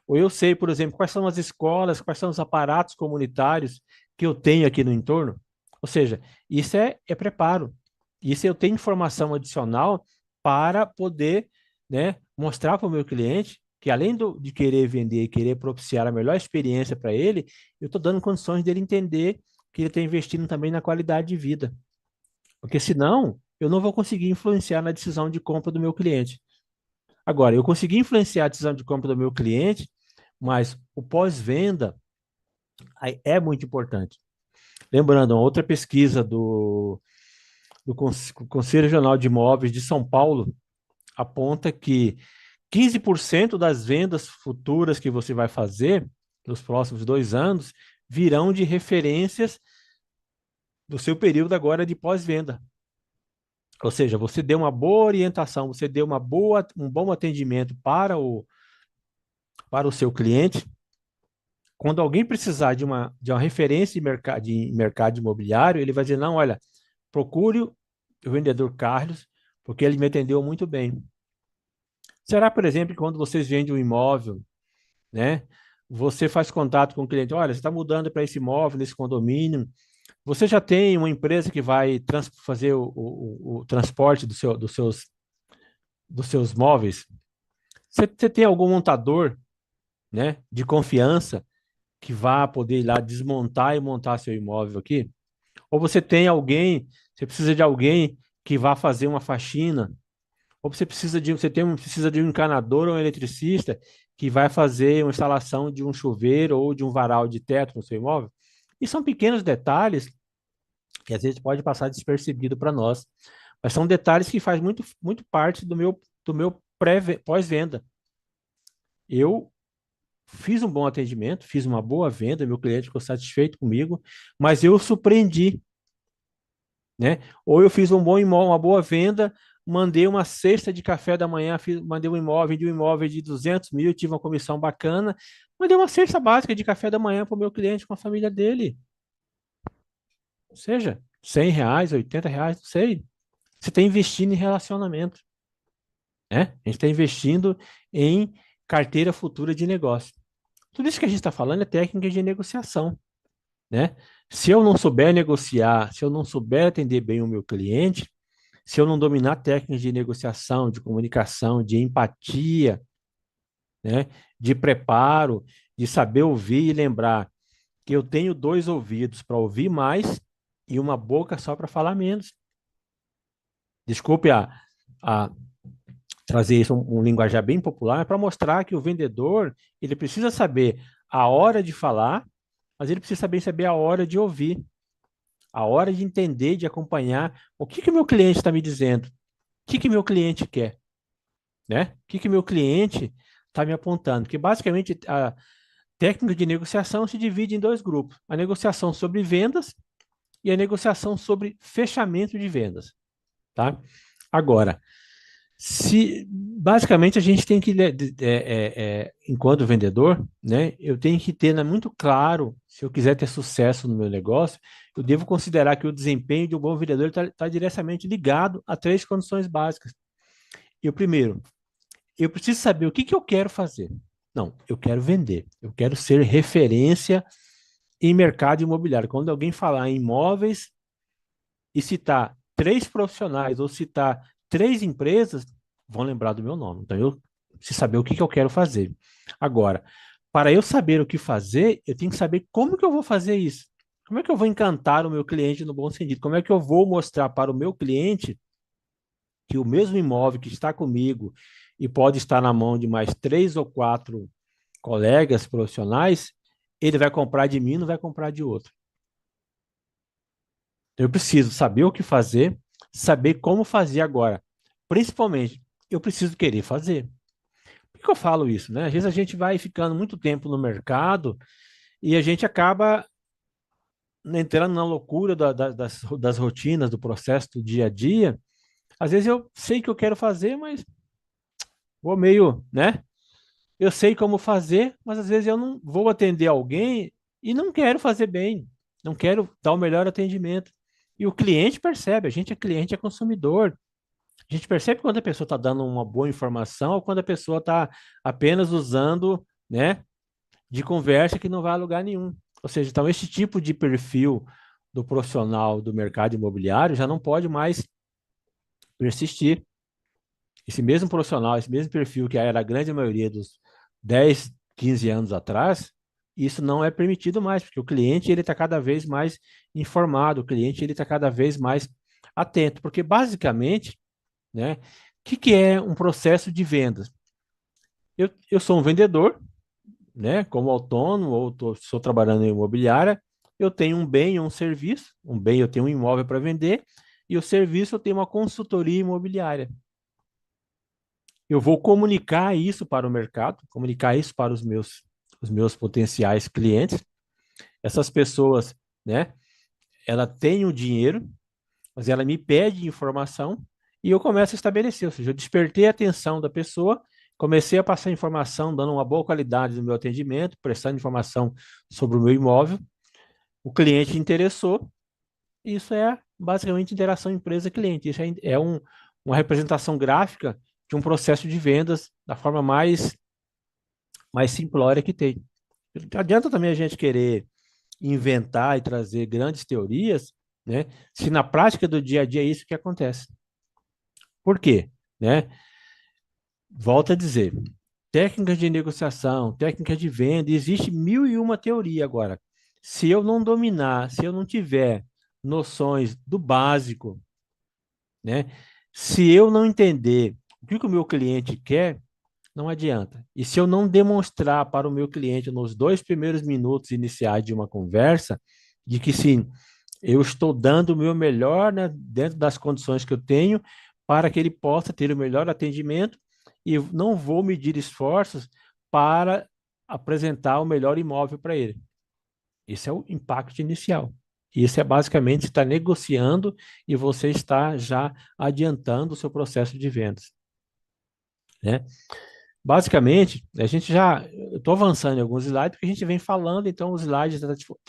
Ou eu sei, por exemplo, quais são as escolas, quais são os aparatos comunitários que eu tenho aqui no entorno. Ou seja, isso é preparo. Isso eu tenho informação adicional para poder né, mostrar para o meu cliente que além de querer vender e querer propiciar a melhor experiência para ele, eu estou dando condições dele entender que ele está investindo também na qualidade de vida. Porque senão, eu não vou conseguir influenciar na decisão de compra do meu cliente. Agora, eu consegui influenciar a decisão de compra do meu cliente, mas o pós-venda é muito importante. Lembrando, uma outra pesquisa do Conselho Regional de Imóveis de São Paulo aponta que 15% das vendas futuras que você vai fazer nos próximos 2 anos virão de referências do seu período agora de pós-venda. Ou seja, você deu uma boa orientação, você deu um bom atendimento para o seu cliente. Quando alguém precisar de uma referência de mercado imobiliário, ele vai dizer, não, olha, procure o vendedor Carlos, porque ele me atendeu muito bem. Será, por exemplo, que quando vocês vendem um imóvel, né, você faz contato com o cliente, olha, você está mudando para esse imóvel, nesse condomínio, você já tem uma empresa que vai fazer o transporte dos seus móveis? Você tem algum montador, né, de confiança que vá poder ir lá desmontar e montar seu imóvel aqui? Ou você precisa de alguém que vá fazer uma faxina? Ou precisa de um encanador ou um eletricista que vai fazer uma instalação de um chuveiro ou de um varal de teto no seu imóvel? E são pequenos detalhes que às vezes pode passar despercebido para nós, mas são detalhes que faz muito, muito parte do meu pós-venda. Eu fiz um bom atendimento, fiz uma boa venda, meu cliente ficou satisfeito comigo, mas eu surpreendi, né? Ou eu fiz uma boa venda, mandei uma cesta de café da manhã, mandei um imóvel, vendi um imóvel de 200 mil, tive uma comissão bacana, mandei uma cesta básica de café da manhã para o meu cliente com a família dele. Ou seja, R$ 100, R$ 80, não sei. Você está investindo em relacionamento, né? A gente está investindo em carteira futura de negócio. Tudo isso que a gente está falando é técnica de negociação, né? Se eu não souber negociar, se eu não souber atender bem o meu cliente, se eu não dominar técnicas de negociação, de comunicação, de empatia, né, de preparo, de saber ouvir e lembrar que eu tenho dois ouvidos para ouvir mais e uma boca só para falar menos. Desculpe a trazer isso um linguajar bem popular para mostrar que o vendedor ele precisa saber a hora de falar, mas ele precisa saber a hora de ouvir, a hora de entender, de acompanhar o que o meu cliente está me dizendo, o que meu cliente quer, né? O que meu cliente está me apontando? Porque basicamente a técnica de negociação se divide em dois grupos: a negociação sobre vendas e a negociação sobre fechamento de vendas, tá? Agora, se basicamente a gente tem que, enquanto vendedor, né, eu tenho que ter muito claro, se eu quiser ter sucesso no meu negócio, eu devo considerar que o desempenho de um bom vendedor está diretamente ligado a três condições básicas. E o primeiro, eu preciso saber o que eu quero fazer. Não, eu quero vender, eu quero ser referência em mercado imobiliário. Quando alguém falar em imóveis e citar três profissionais ou citar três empresas, vão lembrar do meu nome. Então, eu preciso saber o que eu quero fazer. Agora, para eu saber o que fazer, eu tenho que saber como que eu vou fazer isso. Como é que eu vou encantar o meu cliente no bom sentido? Como é que eu vou mostrar para o meu cliente que o mesmo imóvel que está comigo e pode estar na mão de mais três ou quatro colegas profissionais, ele vai comprar de mim, não vai comprar de outro. Eu preciso saber o que fazer, saber como fazer agora. Principalmente, eu preciso querer fazer. Por que eu falo isso, né? Às vezes a gente vai ficando muito tempo no mercado e a gente acaba entrando na loucura das rotinas, do processo do dia a dia. Às vezes eu sei que eu quero fazer, mas vou meio, né? Eu sei como fazer, mas às vezes eu não vou atender alguém e não quero fazer bem, não quero dar o melhor atendimento. E o cliente percebe, a gente é cliente, é consumidor. A gente percebe quando a pessoa está dando uma boa informação ou quando a pessoa está apenas usando, né, de conversa que não vai a lugar nenhum. Ou seja, então esse tipo de perfil do profissional do mercado imobiliário já não pode mais persistir. esse mesmo profissional, esse mesmo perfil que era a grande maioria dos 10, 15 anos atrás, isso não é permitido mais, porque o cliente ele está cada vez mais informado, o cliente ele está cada vez mais atento, porque basicamente, né, o que é um processo de vendas? Eu sou um vendedor, né, como autônomo ou estou trabalhando em imobiliária, eu tenho um bem ou um serviço, um bem eu tenho um imóvel para vender e o serviço eu tenho uma consultoria imobiliária. Eu vou comunicar isso para o mercado, comunicar isso para os meus potenciais clientes. Essas pessoas, né, ela tem o dinheiro, mas ela me pede informação e eu começo a estabelecer, ou seja, eu despertei a atenção da pessoa, comecei a passar informação, dando uma boa qualidade no meu atendimento, prestando informação sobre o meu imóvel. O cliente interessou, isso é basicamente interação empresa-cliente. Isso uma representação gráfica de um processo de vendas da forma mais simplória que tem. Não adianta também a gente querer inventar e trazer grandes teorias, né? Se na prática do dia a dia é isso que acontece. Por quê? Né? Volto a dizer, técnicas de negociação, técnicas de venda, existe mil e uma teoria agora. Se eu não dominar, se eu não tiver noções do básico, né? Se eu não entender o que o meu cliente quer, não adianta. E se eu não demonstrar para o meu cliente nos 2 primeiros minutos iniciais de uma conversa, de que sim, eu estou dando o meu melhor, né, dentro das condições que eu tenho, para que ele possa ter o melhor atendimento e não vou medir esforços para apresentar o melhor imóvel para ele. Esse é o impacto inicial. Isso é basicamente estar negociando e você está já adiantando o seu processo de vendas, né? Basicamente, a gente já, eu estou avançando em alguns slides, porque a gente vem falando, então os slides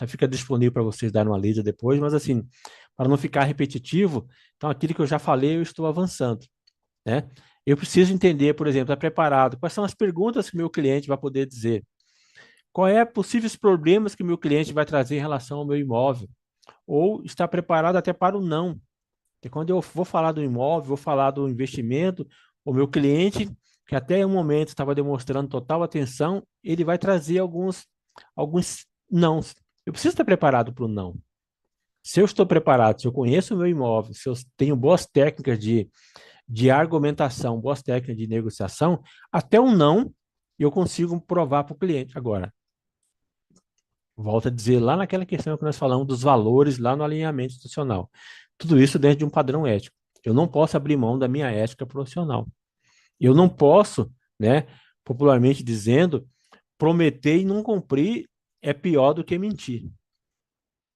fica disponível para vocês darem uma lida depois, mas assim, para não ficar repetitivo, então aquilo que eu já falei, eu estou avançando, né? Eu preciso entender, por exemplo, está preparado? Quais são as perguntas que o meu cliente vai poder dizer? Qual é possíveis problemas que o meu cliente vai trazer em relação ao meu imóvel? Ou está preparado até para o não? E quando eu vou falar do imóvel, vou falar do investimento, o meu cliente, que até o momento estava demonstrando total atenção, ele vai trazer alguns nãos. Eu preciso estar preparado para o não. Se eu estou preparado, se eu conheço o meu imóvel, se eu tenho boas técnicas de argumentação, boas técnicas de negociação, até um não eu consigo provar para o cliente. Agora, volto a dizer lá naquela questão que nós falamos dos valores lá no alinhamento institucional. Tudo isso dentro de um padrão ético. Eu não posso abrir mão da minha ética profissional. Eu não posso, né, popularmente dizendo, prometer e não cumprir é pior do que mentir.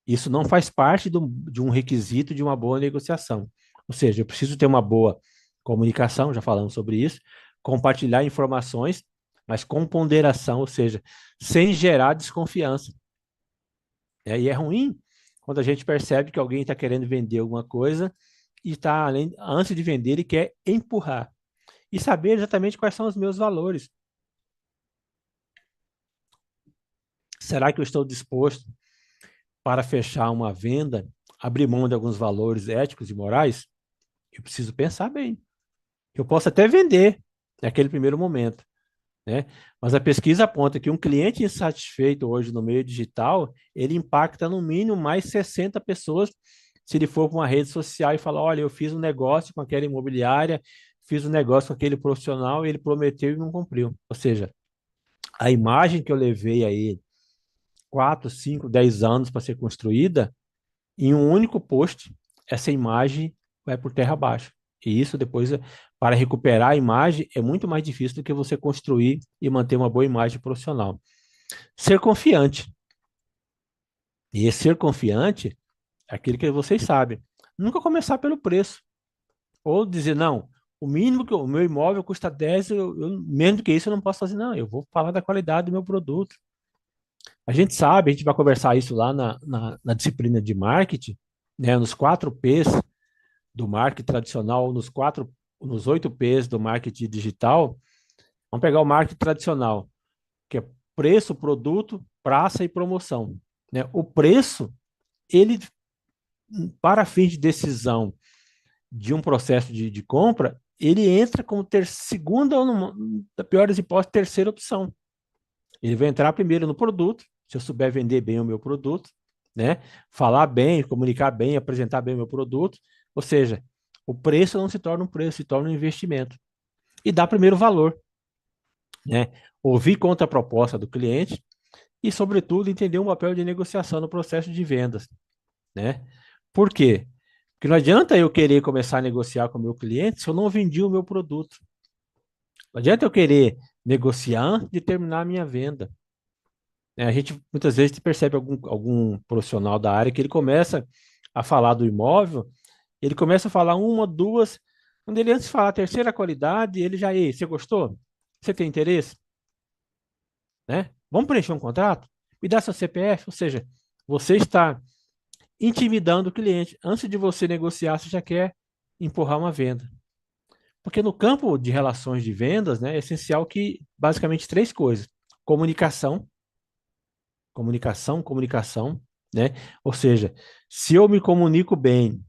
Isso não faz parte de um requisito de uma boa negociação. Ou seja, eu preciso ter uma boa comunicação, já falamos sobre isso, compartilhar informações, mas com ponderação, ou seja, sem gerar desconfiança. E é ruim quando a gente percebe que alguém está querendo vender alguma coisa e está, antes de vender, ele quer empurrar. E saber exatamente quais são os meus valores. Será que eu estou disposto para fechar uma venda, abrir mão de alguns valores éticos e morais? Eu preciso pensar bem. Eu posso até vender naquele primeiro momento, né? Mas a pesquisa aponta que um cliente insatisfeito hoje no meio digital, ele impacta no mínimo mais 60 pessoas se ele for para uma rede social e falar, olha, eu fiz um negócio com aquela imobiliária, fiz um negócio com aquele profissional, e ele prometeu e não cumpriu. Ou seja, a imagem que eu levei aí 4, 5, 10 anos para ser construída, em um único post, essa imagem vai por terra abaixo. E isso depois, para recuperar a imagem, é muito mais difícil do que você construir e manter uma boa imagem profissional. Ser confiante. E esse ser confiante é aquilo que vocês sabem. Nunca começar pelo preço. Ou dizer, não, o mínimo que o meu imóvel custa 10, menos do que isso eu não posso fazer. Não, eu vou falar da qualidade do meu produto. A gente sabe, a gente vai conversar isso lá na disciplina de marketing, né, nos 4 P's do marketing tradicional, nos 8 P's do marketing digital. Vamos pegar o marketing tradicional, que é preço, produto, praça e promoção, né? O preço, ele, para fins de decisão de um processo de compra, ele entra como segunda ou, na pior das hipóteses, terceira opção. Ele vai entrar primeiro no produto, se eu souber vender bem o meu produto, né? Falar bem, comunicar bem, apresentar bem o meu produto. Ou seja, o preço não se torna um preço, se torna um investimento. E dá primeiro valor, né? Ouvir contraproposta do cliente e, sobretudo, entender o papel de negociação no processo de vendas, né? Por quê? Porque não adianta eu querer começar a negociar com o meu cliente se eu não vendi o meu produto. Não adianta eu querer negociar antes de terminar a minha venda. A gente muitas vezes percebe algum profissional da área que ele começa a falar do imóvel, ele começa a falar uma, duas, quando ele antes de falar a terceira qualidade, ele já, ei, você gostou? Você tem interesse? Né? Vamos preencher um contrato? Me dá seu CPF? Ou seja, você está intimidando o cliente. Antes de você negociar, você já quer empurrar uma venda. Porque no campo de relações de vendas, né, é essencial que basicamente três coisas: comunicação, comunicação, né? Ou seja, se eu me comunico bem,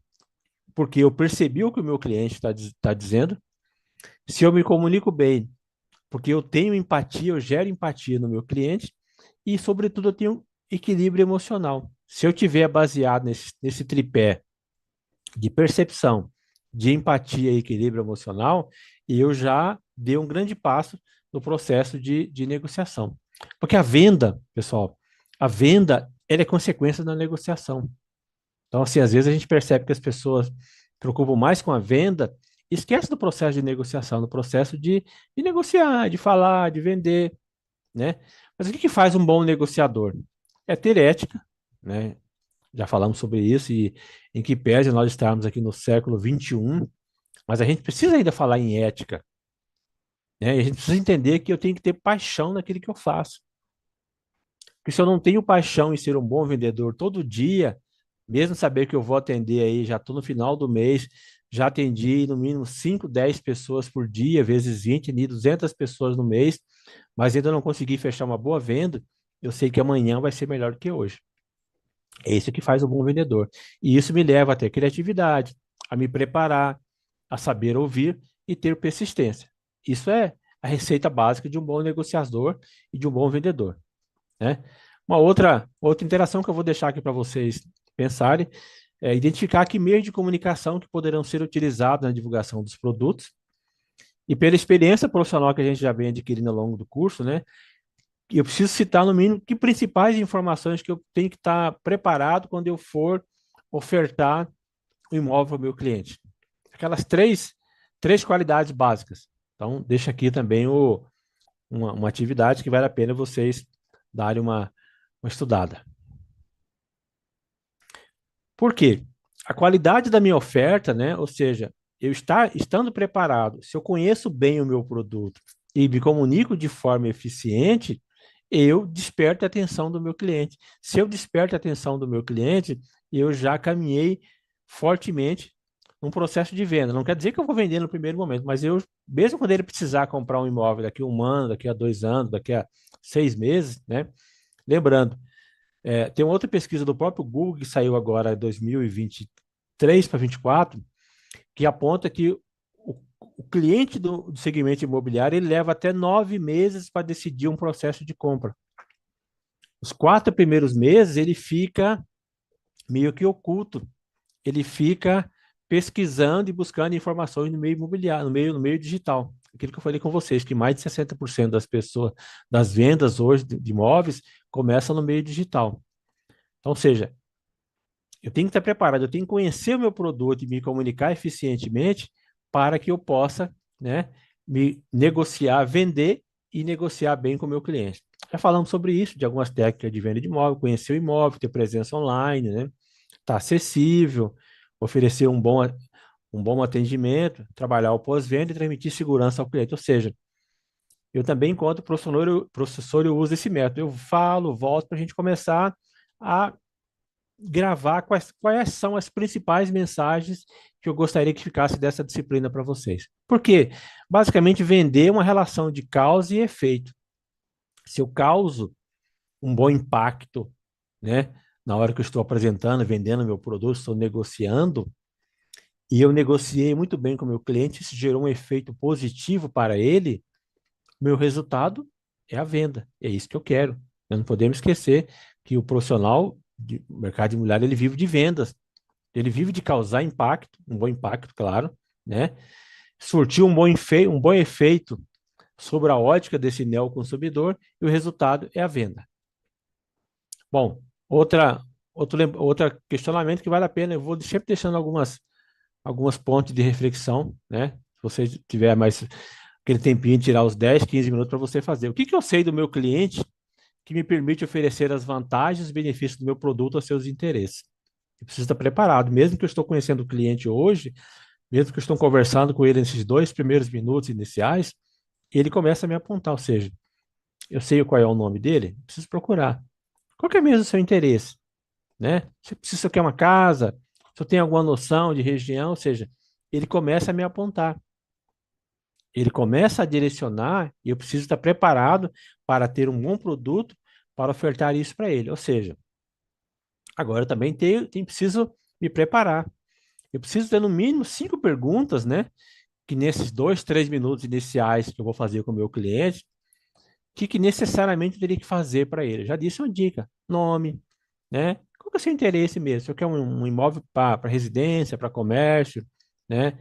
porque eu percebi o que o meu cliente está dizendo, se eu me comunico bem, porque eu tenho empatia, eu gero empatia no meu cliente, e, sobretudo, eu tenho equilíbrio emocional. Se eu tiver baseado nesse tripé de percepção, de empatia e equilíbrio emocional, eu já dei um grande passo no processo de negociação. Porque a venda, pessoal, a venda ela é consequência da negociação. Então, assim, às vezes a gente percebe que as pessoas preocupam mais com a venda e esquece do processo de negociação, do processo de negociar, de falar, de vender, né? Mas o que que faz um bom negociador? É ter ética, né? Já falamos sobre isso e em que pese nós estarmos aqui no século XXI, mas a gente precisa ainda falar em ética, né? E a gente precisa entender que eu tenho que ter paixão naquilo que eu faço. Porque se eu não tenho paixão em ser um bom vendedor todo dia, mesmo saber que eu vou atender aí, já estou no final do mês, já atendi no mínimo 5, 10 pessoas por dia, vezes 20, 200 pessoas no mês, mas ainda não consegui fechar uma boa venda, eu sei que amanhã vai ser melhor do que hoje. É isso que faz um bom vendedor. E isso me leva a ter criatividade, a me preparar, a saber ouvir e ter persistência. Isso é a receita básica de um bom negociador e de um bom vendedor, né? Uma outra interação que eu vou deixar aqui para vocês pensarem é identificar que meios de comunicação que poderão ser utilizados na divulgação dos produtos e pela experiência profissional que a gente já vem adquirindo ao longo do curso, né? Eu preciso citar no mínimo que principais informações que eu tenho que estar preparado quando eu for ofertar o imóvel ao meu cliente. Aquelas três qualidades básicas. Então, deixa aqui também uma atividade que vale a pena vocês darem uma estudada. Por quê? A qualidade da minha oferta, né? Ou seja, estando preparado, se eu conheço bem o meu produto e me comunico de forma eficiente, eu desperto a atenção do meu cliente. Se eu desperto a atenção do meu cliente, eu já caminhei fortemente num processo de venda. Não quer dizer que eu vou vender no primeiro momento, mas eu, mesmo quando ele precisar comprar um imóvel daqui a um ano, daqui a 2 anos, daqui a 6 meses, né? Lembrando, tem uma outra pesquisa do próprio Google que saiu agora em 2023 para 2024, que aponta que o cliente do segmento imobiliário ele leva até 9 meses para decidir um processo de compra. Os 4 primeiros meses ele fica meio que oculto, ele fica pesquisando e buscando informações no meio imobiliário, no meio digital. Aquilo que eu falei com vocês, que mais de 60% das pessoas, das vendas hoje de imóveis, começam no meio digital. Então, ou seja, eu tenho que estar preparado, eu tenho que conhecer o meu produto e me comunicar eficientemente para que eu possa, né, me negociar, vender e negociar bem com o meu cliente. Já falamos sobre isso, de algumas técnicas de venda de imóvel, conhecer o imóvel, ter presença online, né, estar acessível, oferecer um bom atendimento, trabalhar o pós-venda e transmitir segurança ao cliente. Ou seja, eu também, enquanto professor, eu uso esse método. Eu falo, volto para a gente começar a gravar quais são as principais mensagens que eu gostaria que ficasse dessa disciplina para vocês. Porque, basicamente, vender é uma relação de causa e efeito. Se eu causo um bom impacto, né, na hora que eu estou apresentando, vendendo meu produto, estou negociando, e eu negociei muito bem com o meu cliente, isso gerou um efeito positivo para ele, meu resultado é a venda. É isso que eu quero. Nós não podemos esquecer que o profissional de mercado imobiliário, ele vive de vendas, ele vive de causar impacto, um bom impacto, claro, né? Surtir um bom efeito sobre a ótica desse neoconsumidor e o resultado é a venda. Bom, outro questionamento que vale a pena, eu vou sempre deixando algumas pontes de reflexão, né? Se você tiver mais aquele tempinho de tirar os 10, 15 minutos para você fazer. O que que eu sei do meu cliente que me permite oferecer as vantagens e benefícios do meu produto aos seus interesses? Eu preciso estar preparado, mesmo que eu estou conhecendo o cliente hoje, mesmo que eu estou conversando com ele nesses 2 primeiros minutos iniciais, ele começa a me apontar, ou seja, eu sei qual é o nome dele, preciso procurar. Qual que é mesmo o seu interesse, né? Se você quer uma casa, se eu tenho alguma noção de região, ou seja, ele começa a me apontar. Ele começa a direcionar e eu preciso estar preparado para ter um bom produto para ofertar isso para ele. Ou seja, agora eu também preciso me preparar. Eu preciso ter no mínimo 5 perguntas, né? Que nesses 2, 3 minutos iniciais que eu vou fazer com o meu cliente, que necessariamente eu teria que fazer para ele. Eu já disse uma dica: nome, né? Qual que é o seu interesse mesmo? Se eu quero um imóvel para residência, para comércio, né?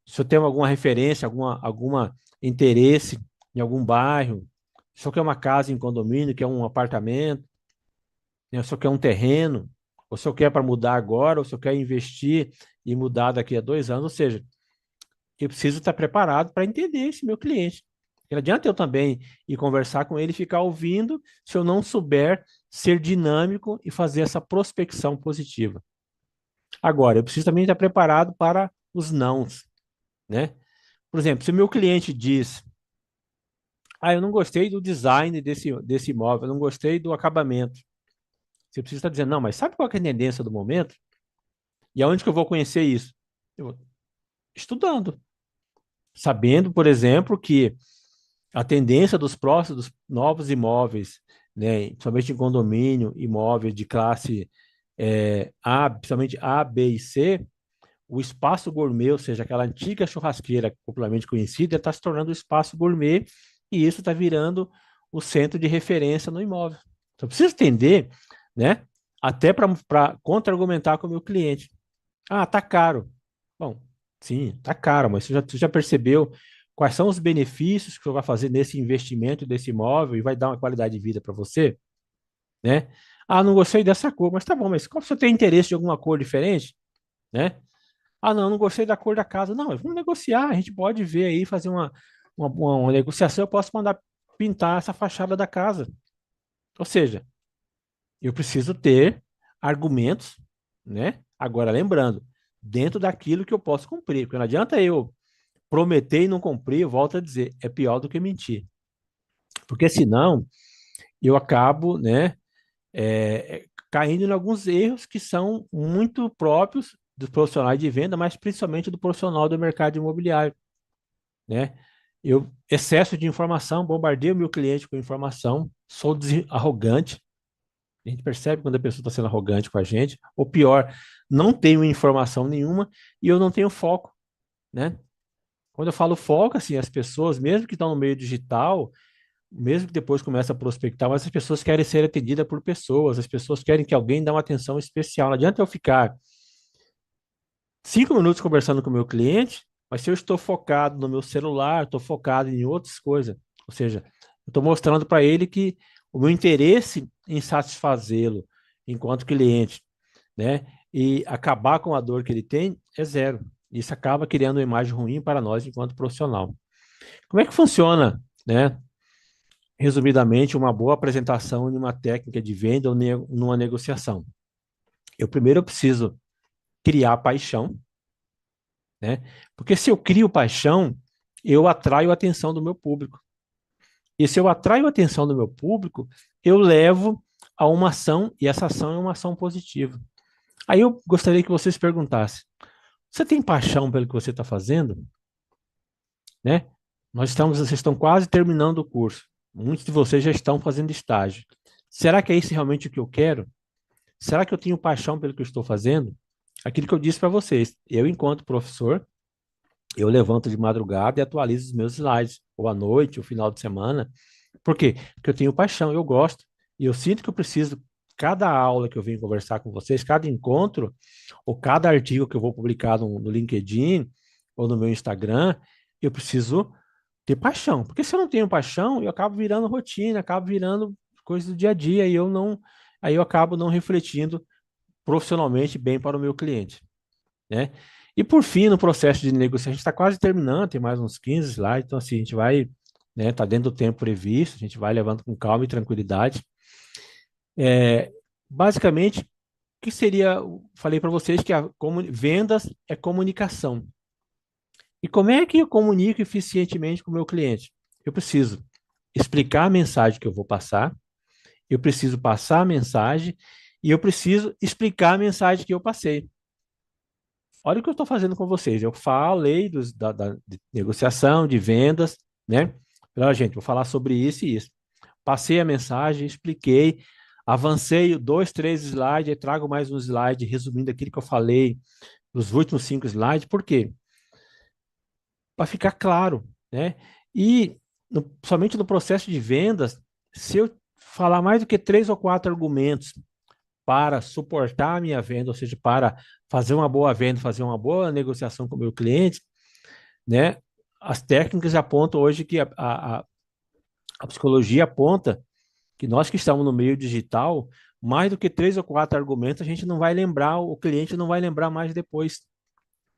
Se eu tenho alguma referência, alguma interesse em algum bairro, se eu quero uma casa em condomínio, que é um apartamento, né? Se eu quero um terreno, ou se eu quero para mudar agora, ou se eu quero investir e mudar daqui a 2 anos, ou seja, eu preciso estar preparado para entender esse meu cliente. Não adianta eu também ir conversar com ele e ficar ouvindo se eu não souber ser dinâmico e fazer essa prospecção positiva. Agora, eu preciso também estar preparado para os nãos, né? Por exemplo, se o meu cliente diz: eu não gostei do design desse imóvel, eu não gostei do acabamento. Você precisa estar dizendo: não, mas sabe qual é a tendência do momento? E aonde que eu vou conhecer isso? Estudando. Sabendo, por exemplo, que a tendência dos próximos, dos novos imóveis, né, somente em condomínio, imóvel de classe A, principalmente A, B e C, o espaço gourmet, ou seja, aquela antiga churrasqueira popularmente conhecida, está se tornando o espaço gourmet e isso está virando o centro de referência no imóvel. Então, eu preciso entender, né, até para contra-argumentar com o meu cliente. Tá caro. Bom, sim, tá caro, mas você já percebeu quais são os benefícios que você vai fazer nesse investimento desse imóvel e vai dar uma qualidade de vida para você, né? Não gostei dessa cor, mas tá bom, mas qual você tem interesse de alguma cor diferente, né? Não, não gostei da cor da casa. Não, vamos negociar, a gente pode ver aí, fazer uma negociação, eu posso mandar pintar essa fachada da casa. Ou seja, eu preciso ter argumentos, né? Agora, lembrando, dentro daquilo que eu posso cumprir, porque não adianta eu prometer e não cumprir, eu volto a dizer, é pior do que mentir. Porque senão eu acabo, né, caindo em alguns erros que são muito próprios dos profissionais de venda, mas principalmente do profissional do mercado imobiliário, né? Excesso de informação, bombardeio meu cliente com informação, sou arrogante. A gente percebe quando a pessoa está sendo arrogante com a gente, ou pior, não tenho informação nenhuma e eu não tenho foco, né? Quando eu falo foco, assim, as pessoas, mesmo que estão no meio digital, mesmo que depois comece a prospectar, mas as pessoas querem ser atendidas por pessoas, as pessoas querem que alguém dê uma atenção especial. Não adianta eu ficar 5 minutos conversando com o meu cliente, mas se eu estou focado no meu celular, estou focado em outras coisas, ou seja, eu estou mostrando para ele que o meu interesse em satisfazê-lo enquanto cliente, né, e acabar com a dor que ele tem é zero. Isso acaba criando uma imagem ruim para nós enquanto profissional. Como é que funciona, né, resumidamente, uma boa apresentação de uma técnica de venda ou numa negociação? Eu preciso criar paixão, né? Porque se eu crio paixão, eu atraio a atenção do meu público. E se eu atraio a atenção do meu público, eu levo a uma ação, e essa ação é uma ação positiva. Aí eu gostaria que vocês perguntassem: você tem paixão pelo que você está fazendo? Né? Vocês estão quase terminando o curso. Muitos de vocês já estão fazendo estágio. Será que é isso realmente o que eu quero? Será que eu tenho paixão pelo que eu estou fazendo? Aquilo que eu disse para vocês, eu, enquanto professor, eu levanto de madrugada e atualizo os meus slides, ou à noite, ou final de semana. Por quê? Porque eu tenho paixão, eu gosto, e eu sinto que eu preciso, cada aula que eu venho conversar com vocês, cada encontro, ou cada artigo que eu vou publicar no LinkedIn, ou no meu Instagram, eu preciso ter paixão. Porque se eu não tenho paixão, eu acabo virando rotina, acabo virando coisa do dia a dia, e eu não, aí eu acabo não refletindo profissionalmente bem para o meu cliente, né? E por fim, no processo de negociação, a gente está quase terminando, tem mais uns 15 slides, então assim, a gente vai, né, tá dentro do tempo previsto, a gente vai levando com calma e tranquilidade. É, basicamente, o que seria, falei para vocês que vendas é comunicação. E como é que eu comunico eficientemente com o meu cliente? Eu preciso explicar a mensagem que eu vou passar, eu preciso passar a mensagem e eu preciso explicar a mensagem que eu passei. Olha o que eu estou fazendo com vocês. Eu falei de negociação, de vendas, né? Olha, gente, vou falar sobre isso e isso. Passei a mensagem, expliquei, avancei dois, três slides, aí trago mais um slide resumindo aquilo que eu falei nos últimos 5 slides. Por quê? Para ficar claro, né? E somente no processo de vendas, se eu falar mais do que 3 ou 4 argumentos para suportar a minha venda, ou seja, para fazer uma boa venda, fazer uma boa negociação com o meu cliente, né? As técnicas apontam hoje que a psicologia aponta que nós que estamos no meio digital, mais do que 3 ou 4 argumentos, a gente não vai lembrar, o cliente não vai lembrar mais depois.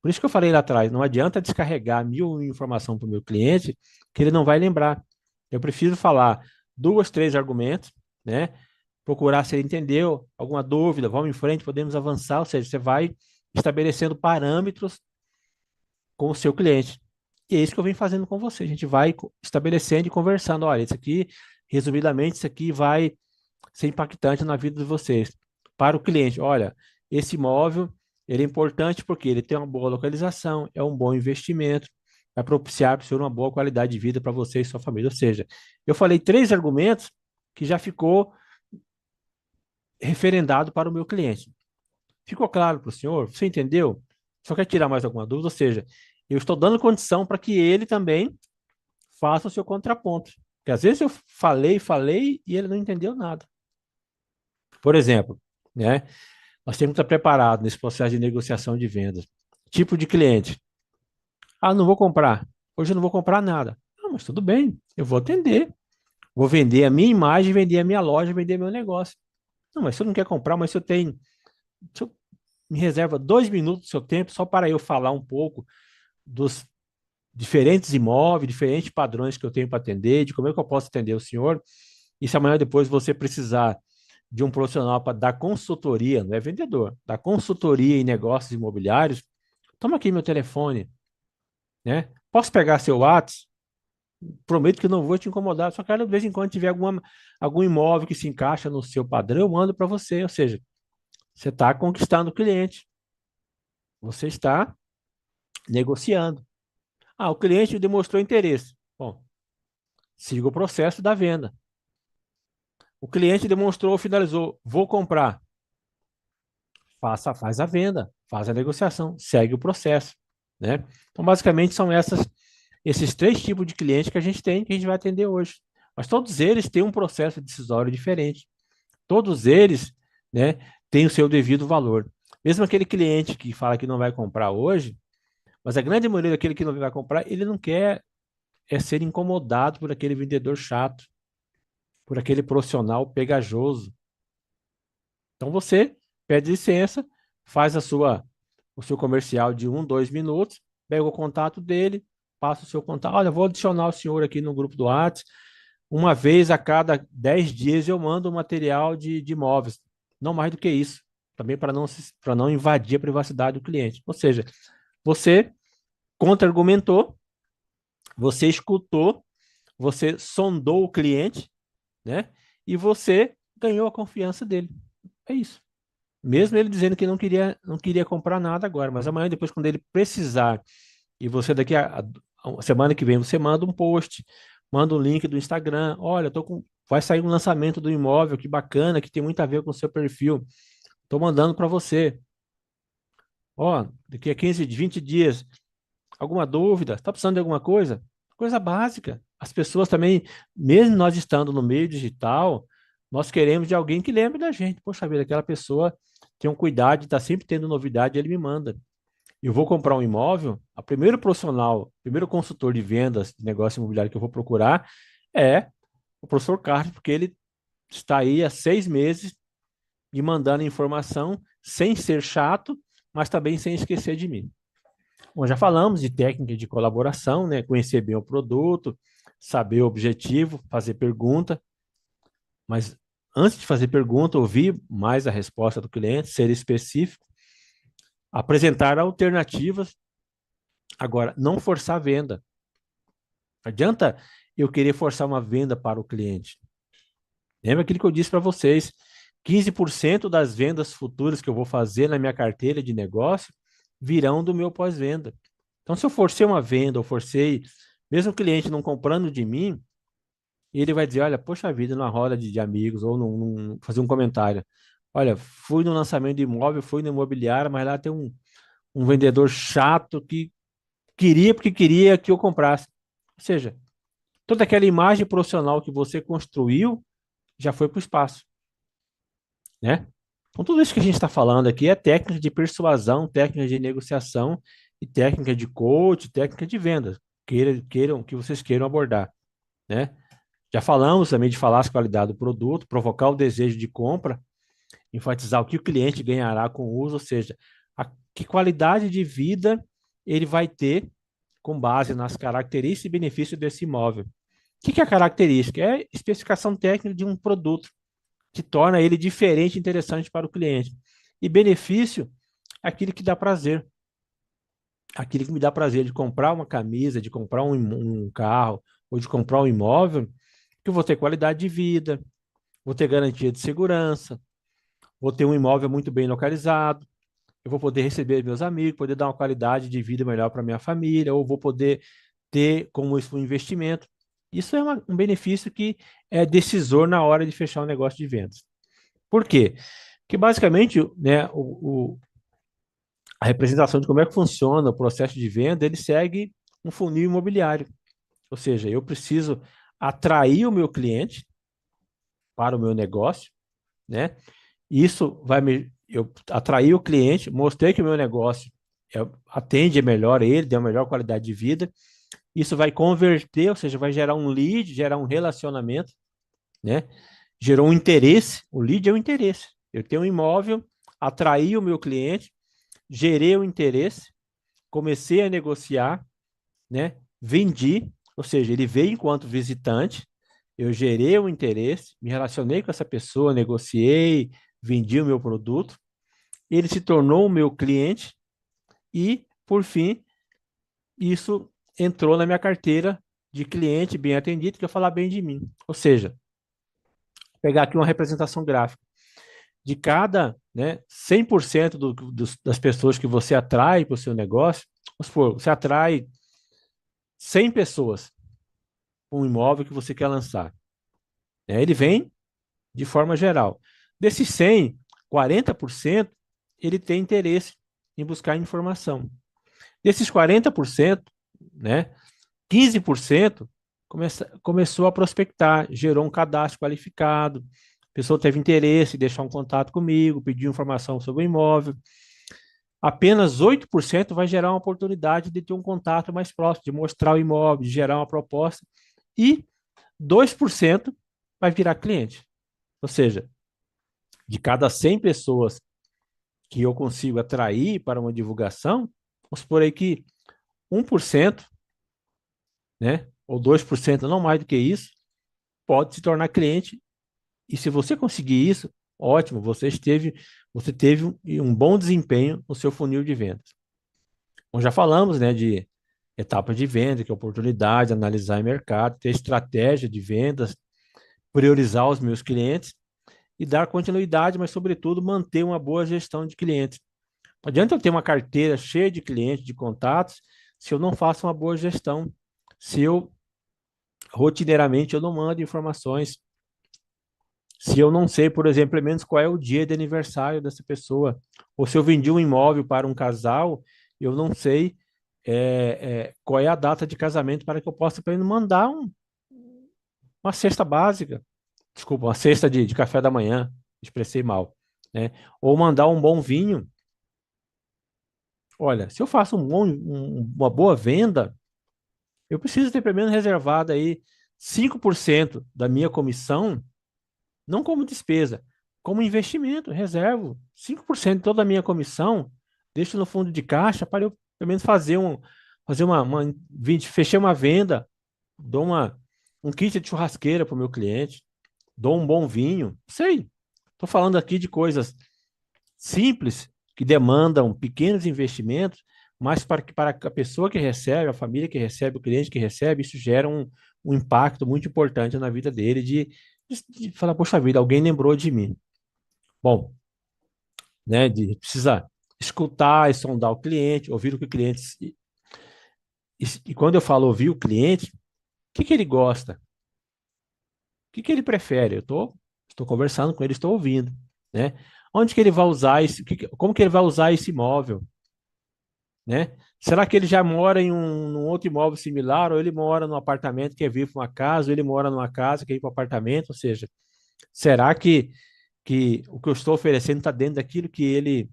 Por isso que eu falei lá atrás, não adianta descarregar 1.000 informação para o meu cliente, que ele não vai lembrar. Eu preciso falar 2, 3 argumentos, né? Procurar se ele entendeu, alguma dúvida, vamos em frente, podemos avançar, ou seja, você vai estabelecendo parâmetros com o seu cliente. E é isso que eu venho fazendo com você. A gente vai estabelecendo e conversando. Olha, isso aqui, resumidamente, isso aqui vai ser impactante na vida de vocês. Para o cliente, olha, esse imóvel, ele é importante porque ele tem uma boa localização, é um bom investimento, vai propiciar para o senhor uma boa qualidade de vida para você e sua família. Ou seja, eu falei 3 argumentos que já ficou referendado para o meu cliente. Ficou claro para o senhor? Você entendeu? Só quer tirar mais alguma dúvida? Ou seja, eu estou dando condição para que ele também faça o seu contraponto. Porque às vezes eu falei e ele não entendeu nada. Por exemplo, né? Nós temos que estar preparados nesse processo de negociação de vendas. Tipo de cliente. Ah, não vou comprar. Hoje eu não vou comprar nada. Ah, mas tudo bem, eu vou atender. Vou vender a minha imagem, vender a minha loja, vender meu negócio. Não, mas se eu não quer comprar, mas se eu tenho. Se eu me reserva 2 minutos do seu tempo só para eu falar um pouco dos diferentes imóveis, diferentes padrões que eu tenho para atender, de como é que eu posso atender o senhor. E se amanhã depois você precisar de um profissional para dar consultoria, não é vendedor, dar consultoria em negócios imobiliários, toma aqui meu telefone, né? Posso pegar seu WhatsApp? Prometo que não vou te incomodar, só quero de vez em quando tiver algum imóvel que se encaixa no seu padrão, eu mando para você. Ou seja, você está conquistando o cliente, você está negociando. Ah, o cliente demonstrou interesse. Bom, siga o processo da venda. O cliente demonstrou, finalizou, vou comprar. Faz a venda, faz a negociação, segue o processo, né? Então, basicamente, são esses 3 tipos de clientes que a gente tem, que a gente vai atender hoje. Mas todos eles têm um processo decisório diferente. Todos eles, né, têm o seu devido valor. Mesmo aquele cliente que fala que não vai comprar hoje, mas a grande maioria daquele que não vai comprar, ele não quer ser incomodado por aquele vendedor chato, por aquele profissional pegajoso. Então você pede licença, faz o seu comercial de 1, 2 minutos, pega o contato dele, passa o seu contato. Olha, vou adicionar o senhor aqui no grupo do WhatsApp. Uma vez a cada 10 dias eu mando um material de imóveis. Não mais do que isso. Também para não invadir a privacidade do cliente. Ou seja, você contra-argumentou, você escutou, você sondou o cliente, né? E você ganhou a confiança dele. É isso. Mesmo ele dizendo que não queria comprar nada agora, mas amanhã, depois, quando ele precisar, e você daqui a semana que vem, você manda um post, manda um link do Instagram, olha, vai sair um lançamento do imóvel, que bacana, que tem muito a ver com o seu perfil. Estou mandando para você. Ó, daqui a 15, 20 dias, alguma dúvida? Está precisando de alguma coisa? Coisa básica. As pessoas também, mesmo nós estando no meio digital, nós queremos de alguém que lembre da gente. Poxa vida, aquela pessoa tem um cuidado, está sempre tendo novidade, ele me manda. Eu vou comprar um imóvel, a primeiro profissional, primeiro consultor de vendas de negócio imobiliário que eu vou procurar é o professor Carlos, porque ele está aí há 6 meses me mandando informação sem ser chato, mas também sem esquecer de mim. Bom, já falamos de técnica de colaboração, né? Conhecer bem o produto, saber o objetivo, fazer pergunta, mas antes de fazer pergunta, ouvir mais a resposta do cliente, ser específico, apresentar alternativas. Agora, não forçar a venda. Não adianta eu querer forçar uma venda para o cliente. Lembra aquilo que eu disse para vocês? 15% das vendas futuras que eu vou fazer na minha carteira de negócio virão do meu pós-venda. Então, se eu forcei uma venda, ou forcei, mesmo o cliente não comprando de mim, ele vai dizer, olha, poxa vida, numa roda de amigos, ou fazer um comentário. Olha, fui no lançamento de imóvel, fui no imobiliário, mas lá tem um vendedor chato que queria porque queria que eu comprasse. Ou seja, toda aquela imagem profissional que você construiu já foi para o espaço, né? Então, tudo isso que a gente está falando aqui é técnica de persuasão, técnica de negociação e técnica de coach, técnica de vendas, que vocês queiram abordar, né? Já falamos também de falar as qualidades do produto, provocar o desejo de compra, enfatizar o que o cliente ganhará com o uso, ou seja, que qualidade de vida ele vai ter com base nas características e benefícios desse imóvel. O que é a característica? É a especificação técnica de um produto que torna ele diferente e interessante para o cliente. E benefício é aquilo que dá prazer. Aquilo que me dá prazer de comprar uma camisa, de comprar um carro ou de comprar um imóvel, que eu vou ter qualidade de vida, vou ter garantia de segurança, vou ter um imóvel muito bem localizado, eu vou poder receber meus amigos, poder dar uma qualidade de vida melhor para minha família, ou vou poder ter como isso um investimento. Isso é um benefício que é decisor na hora de fechar um negócio de vendas. Por quê? Porque basicamente, né, a representação de como é que funciona o processo de venda, ele segue um funil imobiliário. Ou seja, eu preciso atrair o meu cliente para o meu negócio, né? Isso vai me. Eu atrair o cliente, mostrei que o meu negócio atende melhor ele, deu melhor qualidade de vida. Isso vai converter, ou seja, vai gerar um lead, gerar um relacionamento, né? Gerou um interesse. O lead é o interesse. Eu tenho um imóvel, atraí o meu cliente, gerei o interesse, comecei a negociar, né? Vendi, ou seja, ele veio enquanto visitante, eu gerei o interesse, me relacionei com essa pessoa, negociei, vendi o meu produto, ele se tornou o meu cliente e, por fim, isso entrou na minha carteira de cliente bem atendido, que eu falar bem de mim. Ou seja, pegar aqui uma representação gráfica. De cada, né, 100% das pessoas que você atrai para o seu negócio, vamos supor, você atrai 100 pessoas para um imóvel que você quer lançar. Né? Ele vem de forma geral. Desses 100, 40% ele tem interesse em buscar informação. Desses 40%, né, 15% começou a prospectar, gerou um cadastro qualificado, a pessoa teve interesse em deixar um contato comigo, pediu informação sobre o imóvel. Apenas 8% vai gerar uma oportunidade de ter um contato mais próximo, de mostrar o imóvel, de gerar uma proposta. E 2% vai virar cliente. Ou seja, de cada 100 pessoas que eu consigo atrair para uma divulgação, vamos supor aí que 1%, né, ou 2%, não mais do que isso, pode se tornar cliente. E se você conseguir isso, ótimo, você teve um bom desempenho no seu funil de vendas. Bom, já falamos, né, de etapa de venda, que é oportunidade, analisar o mercado, ter estratégia de vendas, priorizar os meus clientes e dar continuidade, mas, sobretudo, manter uma boa gestão de clientes. Não adianta eu ter uma carteira cheia de clientes, de contatos, se eu não faço uma boa gestão, se eu, rotineiramente, eu não mando informações Se eu não sei, por exemplo, pelo menos qual é o dia de aniversário dessa pessoa, ou se eu vendi um imóvel para um casal, eu não sei qual é a data de casamento para que eu possa para ele mandar uma cesta básica, desculpa, uma cesta de café da manhã, expressei mal, né? Ou mandar um bom vinho. Olha, se eu faço uma boa venda, eu preciso ter pelo menos reservado aí 5% da minha comissão, não como despesa, como investimento, reservo 5% de toda a minha comissão, deixo no fundo de caixa para eu pelo menos fazer fechei uma venda, dou um kit de churrasqueira para o meu cliente, dou um bom vinho, sei. Estou falando aqui de coisas simples que demandam pequenos investimentos, mas para a pessoa que recebe, a família que recebe, o cliente que recebe, isso gera um impacto muito importante na vida dele de falar, poxa vida, alguém lembrou de mim. Bom, né, precisa escutar e sondar o cliente, ouvir o que o cliente... E quando eu falo ouvir o cliente, o que ele gosta? O que ele prefere? Estou conversando com ele, estou ouvindo, né? Onde que ele vai usar como que ele vai usar esse imóvel, né? Será que ele já mora num outro imóvel similar, ou ele mora num apartamento que é vir para uma casa, ou ele mora numa casa que é ir para um apartamento? Ou seja, será que o que eu estou oferecendo está dentro daquilo que ele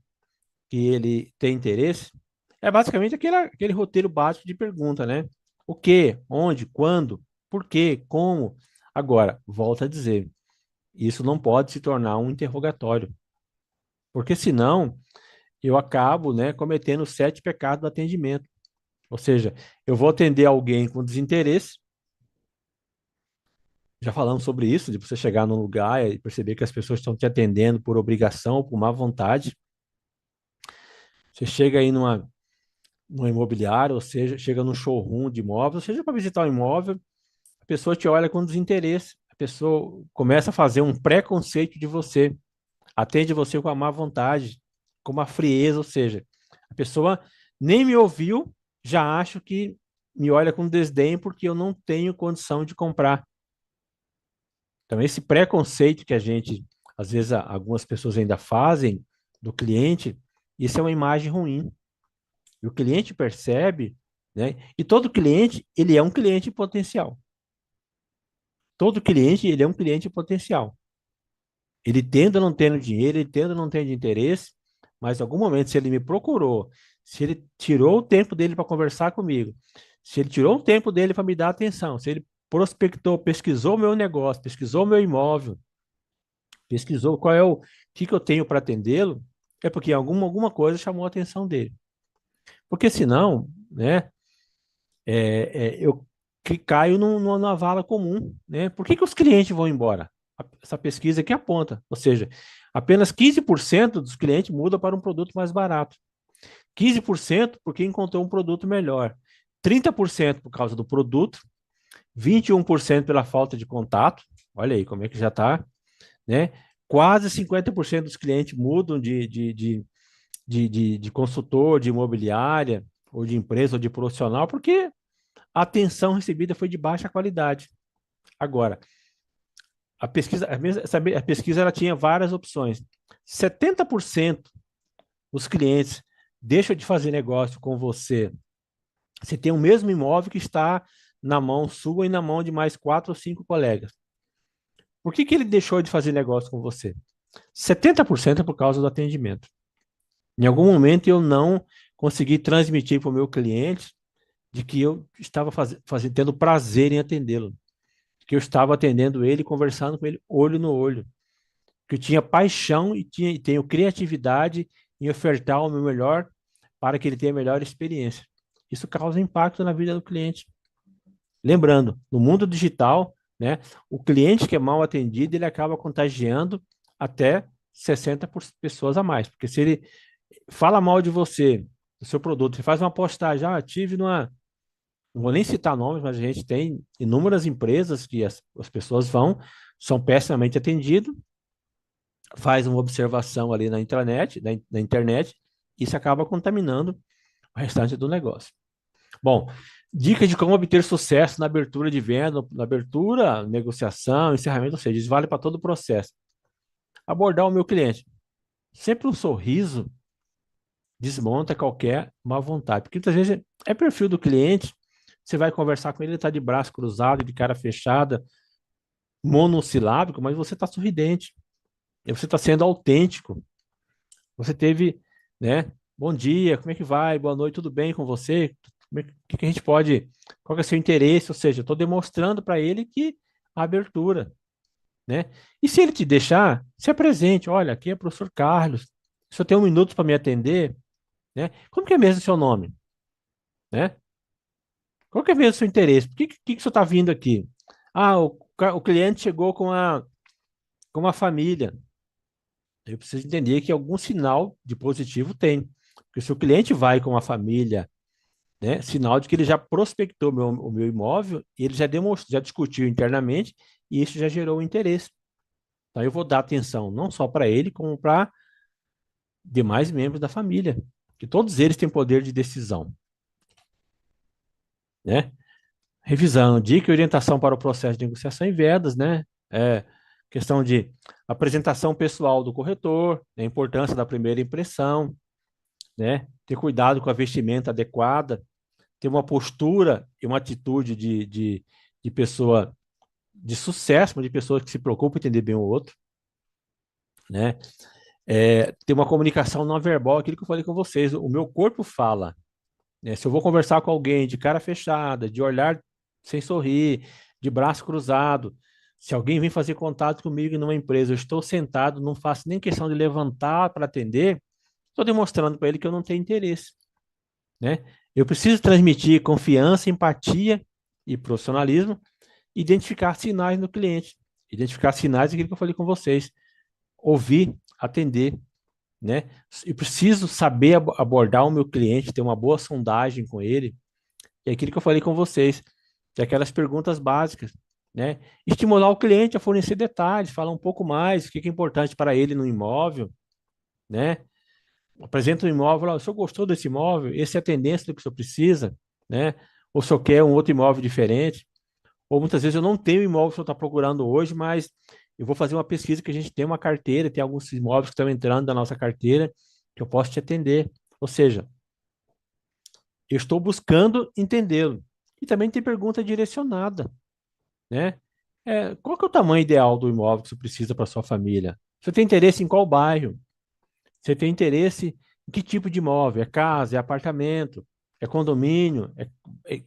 tem interesse? É basicamente aquele roteiro básico de pergunta, né? O que, onde, quando, por quê, como. Agora, volto a dizer, isso não pode se tornar um interrogatório, porque senão eu acabo, né, cometendo os 7 pecados do atendimento. Ou seja, eu vou atender alguém com desinteresse. Já falamos sobre isso, de você chegar num lugar e perceber que as pessoas estão te atendendo por obrigação, por má vontade. Você chega aí numa imobiliária, ou seja, chega num showroom de imóveis, ou seja, para visitar um imóvel, a pessoa te olha com desinteresse. A pessoa começa a fazer um preconceito de você, atende você com a má vontade, com uma frieza, ou seja, a pessoa nem me ouviu, já acho que me olha com desdém porque eu não tenho condição de comprar. Então, esse preconceito que às vezes, algumas pessoas ainda fazem do cliente, isso é uma imagem ruim. E o cliente percebe, né? E todo cliente, ele é um cliente potencial. Todo cliente, ele é um cliente potencial. Ele tendo ou não tendo dinheiro, ele tendo ou não tendo interesse, mas em algum momento, se ele me procurou, se ele tirou o tempo dele para conversar comigo, se ele tirou o tempo dele para me dar atenção, se ele prospectou, pesquisou o meu negócio, pesquisou o meu imóvel, pesquisou qual é o que eu tenho para atendê-lo, é porque alguma coisa chamou a atenção dele. Porque senão, né, eu caio numa vala comum, né? Por que os clientes vão embora? Essa pesquisa aqui aponta, ou seja, apenas 15% dos clientes mudam para um produto mais barato. 15% porque encontrou um produto melhor. 30% por causa do produto, 21% pela falta de contato. Olha aí como é que já está, né? Quase 50% dos clientes mudam de consultor, de imobiliária, ou de empresa, ou de profissional, porque a atenção recebida foi de baixa qualidade. Agora, a pesquisa ela tinha várias opções. 70% dos clientes deixam de fazer negócio com você. Você tem o mesmo imóvel que está na mão sua e na mão de mais 4 ou 5 colegas. Por que ele deixou de fazer negócio com você? 70% é por causa do atendimento. Em algum momento eu não consegui transmitir para o meu cliente de que eu estava tendo prazer em atendê-lo, que eu estava atendendo ele, conversando com ele olho no olho, que eu tinha paixão e tenho criatividade em ofertar o meu melhor para que ele tenha a melhor experiência. Isso causa impacto na vida do cliente. Lembrando, no mundo digital, né, o cliente que é mal atendido, ele acaba contagiando até 60 pessoas a mais, porque se ele fala mal de você, do seu produto, você faz uma postagem, tive não vou nem citar nomes, mas a gente tem inúmeras empresas que as pessoas são pessimamente atendidas, faz uma observação ali na internet, e isso acaba contaminando o restante do negócio. Bom, dica de como obter sucesso na abertura de venda, na abertura, negociação, encerramento, ou seja, isso vale para todo o processo. abordar o meu cliente? Sempre um sorriso desmonta qualquer má vontade, porque muitas vezes é perfil do cliente, você vai conversar com ele, ele está de braço cruzado, de cara fechada, monossilábico, mas você está sorridente, e você está sendo autêntico. Você teve, né? Bom dia, como é que vai? Boa noite, tudo bem com você? O que que a gente pode? Qual que é o seu interesse? Ou seja, eu estou demonstrando para ele que a abertura, né? E se ele te deixar, se apresente. Olha, aqui é o professor Carlos. Se eu tenho um minuto para me atender, né? Como que é mesmo o seu nome, né? Qual que é mesmo o seu interesse? Por que você está vindo aqui? Ah, o cliente chegou com uma família. Eu preciso entender que algum sinal de positivo tem. Porque se o cliente vai com uma família, né, sinal de que ele já prospectou o meu imóvel, e ele já demonstrou, já discutiu internamente, e isso já gerou interesse. Então eu vou dar atenção não só para ele, como para demais membros da família, que todos eles têm poder de decisão, né? Revisão, dica e orientação para o processo de negociação e vendas, né? Questão de apresentação pessoal do corretor, né, a importância da primeira impressão, né? Ter cuidado com a vestimenta adequada, ter uma postura e uma atitude de pessoa de sucesso, de pessoa que se preocupa em entender bem o outro, né? Ter uma comunicação não verbal, aquilo que eu falei com vocês, o meu corpo fala, né? Se eu vou conversar com alguém de cara fechada, de olhar sem sorrir, de braço cruzado, se alguém vem fazer contato comigo numa empresa, eu estou sentado, não faço nem questão de levantar para atender, estou demonstrando para ele que eu não tenho interesse, né? Eu preciso transmitir confiança, empatia e profissionalismo, identificar sinais no cliente, identificar sinais daquilo que eu falei com vocês, ouvir, atender, né? Eu preciso saber abordar o meu cliente, ter uma boa sondagem com ele, é aquilo que eu falei com vocês, que é aquelas perguntas básicas, né? Estimular o cliente a fornecer detalhes, falar um pouco mais, o que é importante para ele no imóvel, né? Apresenta um imóvel, o senhor gostou desse imóvel? Essa é a tendência do que o senhor precisa, né? Ou o senhor quer um outro imóvel diferente? Ou muitas vezes eu não tenho o imóvel que o senhor está procurando hoje, mas eu vou fazer uma pesquisa que a gente tem uma carteira, tem alguns imóveis que estão entrando da nossa carteira que eu posso te atender. Ou seja, eu estou buscando entendê-lo. E também tem pergunta direcionada, né? Qual que é o tamanho ideal do imóvel que você precisa para sua família? Você tem interesse em qual bairro? Você tem interesse em que tipo de imóvel? É casa, é apartamento, é condomínio, é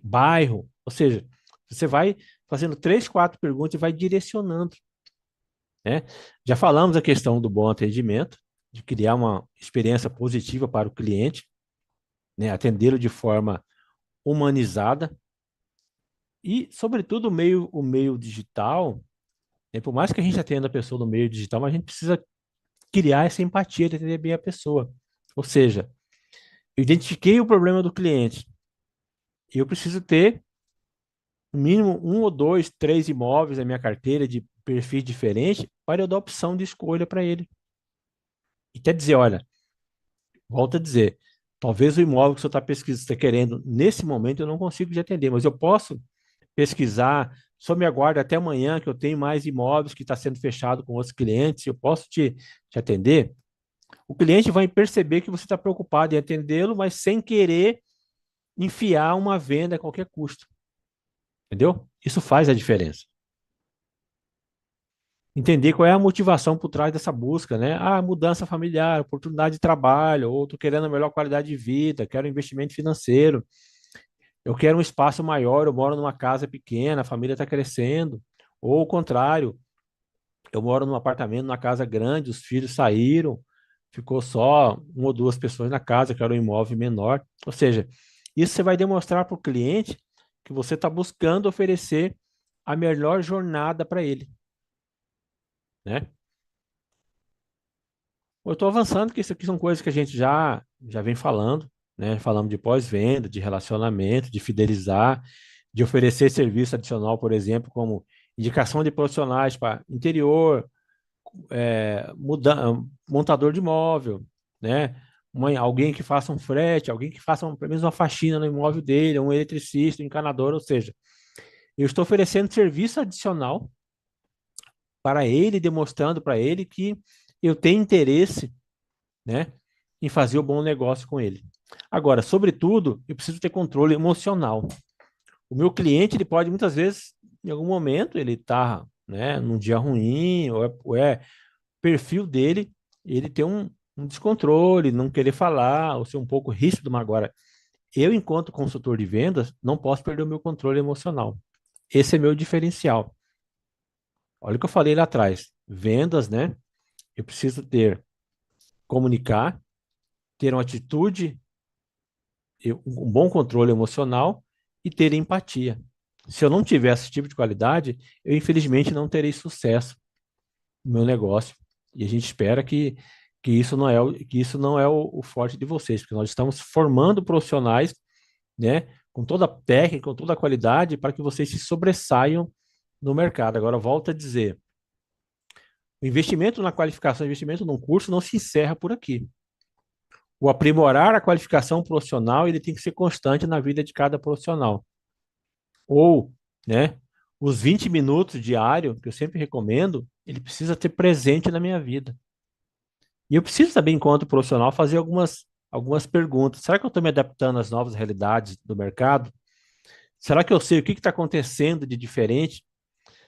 bairro? Ou seja, você vai fazendo três, quatro perguntas e vai direcionando, né? Já falamos a questão do bom atendimento, de criar uma experiência positiva para o cliente, né? Atendê-lo de forma humanizada e, sobretudo, o meio digital, né? Por mais que a gente atenda a pessoa no meio digital, mas a gente precisa criar essa empatia de entender bem a pessoa. Ou seja, eu identifiquei o problema do cliente. Eu preciso ter, no mínimo, um ou dois, três imóveis na minha carteira de perfis diferentes para eu dar opção de escolha para ele. E quer dizer, olha, volto a dizer, talvez o imóvel que você está pesquisando, está querendo, nesse momento eu não consigo te atender, mas eu posso pesquisar, só me aguarda até amanhã que eu tenho mais imóveis que está sendo fechado com outros clientes, eu posso te atender? O cliente vai perceber que você está preocupado em atendê-lo, mas sem querer enfiar uma venda a qualquer custo. Entendeu? Isso faz a diferença. Entender qual é a motivação por trás dessa busca, né? Ah, mudança familiar, oportunidade de trabalho, ou estou querendo a melhor qualidade de vida, quero investimento financeiro, eu quero um espaço maior, eu moro numa casa pequena, a família está crescendo, ou o contrário, eu moro num apartamento, numa casa grande, os filhos saíram, ficou só uma ou duas pessoas na casa, quero um imóvel menor. Ou seja, isso você vai demonstrar para o cliente que você está buscando oferecer a melhor jornada para ele, né? Eu estou avançando, que isso aqui são coisas que a gente já vem falando, né? Falamos de pós-venda, de relacionamento, de fidelizar, de oferecer serviço adicional, por exemplo, como indicação de profissionais para interior, montador de imóvel, né? Alguém que faça um frete, alguém que faça pelo menos uma faxina no imóvel dele, um eletricista, um encanador, ou seja, eu estou oferecendo serviço adicional para ele, demonstrando para ele que eu tenho interesse, né, em fazer o bom negócio com ele. Agora, sobretudo, eu preciso ter controle emocional. O meu cliente, ele pode muitas vezes, em algum momento, ele está, né, num dia ruim, ou é perfil dele, ele tem um descontrole, não querer falar, ou ser um pouco ríspido, mas agora, eu, enquanto consultor de vendas, não posso perder o meu controle emocional. Esse é meu diferencial. Olha o que eu falei lá atrás. Vendas, né? Eu preciso comunicar, ter uma atitude, um bom controle emocional e ter empatia. Se eu não tiver esse tipo de qualidade, eu infelizmente não terei sucesso no meu negócio. E a gente espera que isso não é, que isso não é o forte de vocês, porque nós estamos formando profissionais, né, com toda a técnica, com toda a qualidade, para que vocês se sobressaiam no mercado. Agora, volto a dizer, o investimento na qualificação, o investimento num curso não se encerra por aqui. O aprimorar a qualificação profissional, ele tem que ser constante na vida de cada profissional. Ou, né, os 20 minutos diário, que eu sempre recomendo, ele precisa ter presente na minha vida. E eu preciso também, enquanto profissional, fazer algumas perguntas. Será que eu estou me adaptando às novas realidades do mercado? Será que eu sei o que está acontecendo de diferente?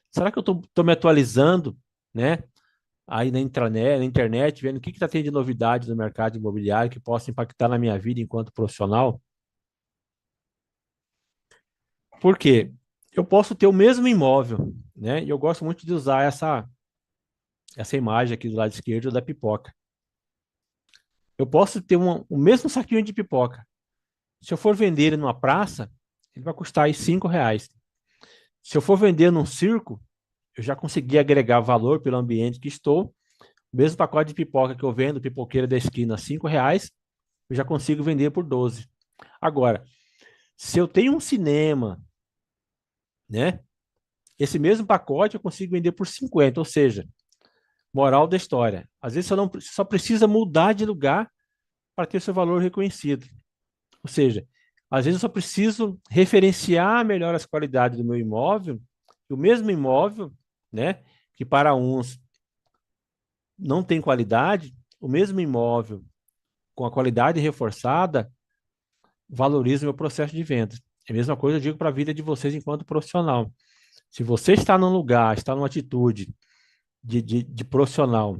Será que eu estou me atualizando, né? Aí na internet, vendo o que está tendo de novidade no mercado imobiliário que possa impactar na minha vida enquanto profissional? Por quê? Eu posso ter o mesmo imóvel, né? E eu gosto muito de usar essa imagem aqui do lado esquerdo da pipoca. Eu posso ter o mesmo saquinho de pipoca. Se eu for vender ele numa praça, ele vai custar aí R$ 5. Se eu for vender num circo, eu já consegui agregar valor pelo ambiente que estou. O mesmo pacote de pipoca que eu vendo, pipoqueira da esquina, R$ 5, eu já consigo vender por 12. Agora, se eu tenho um cinema, né? Esse mesmo pacote eu consigo vender por 50, ou seja, moral da história. Às vezes você só precisa mudar de lugar para ter seu valor reconhecido. Ou seja, às vezes eu só preciso referenciar melhor as qualidades do meu imóvel, o mesmo imóvel, né, que para uns não tem qualidade, o mesmo imóvel com a qualidade reforçada valoriza o meu processo de venda. É a mesma coisa eu digo para a vida de vocês enquanto profissional. Se você está num lugar, está numa atitude de profissional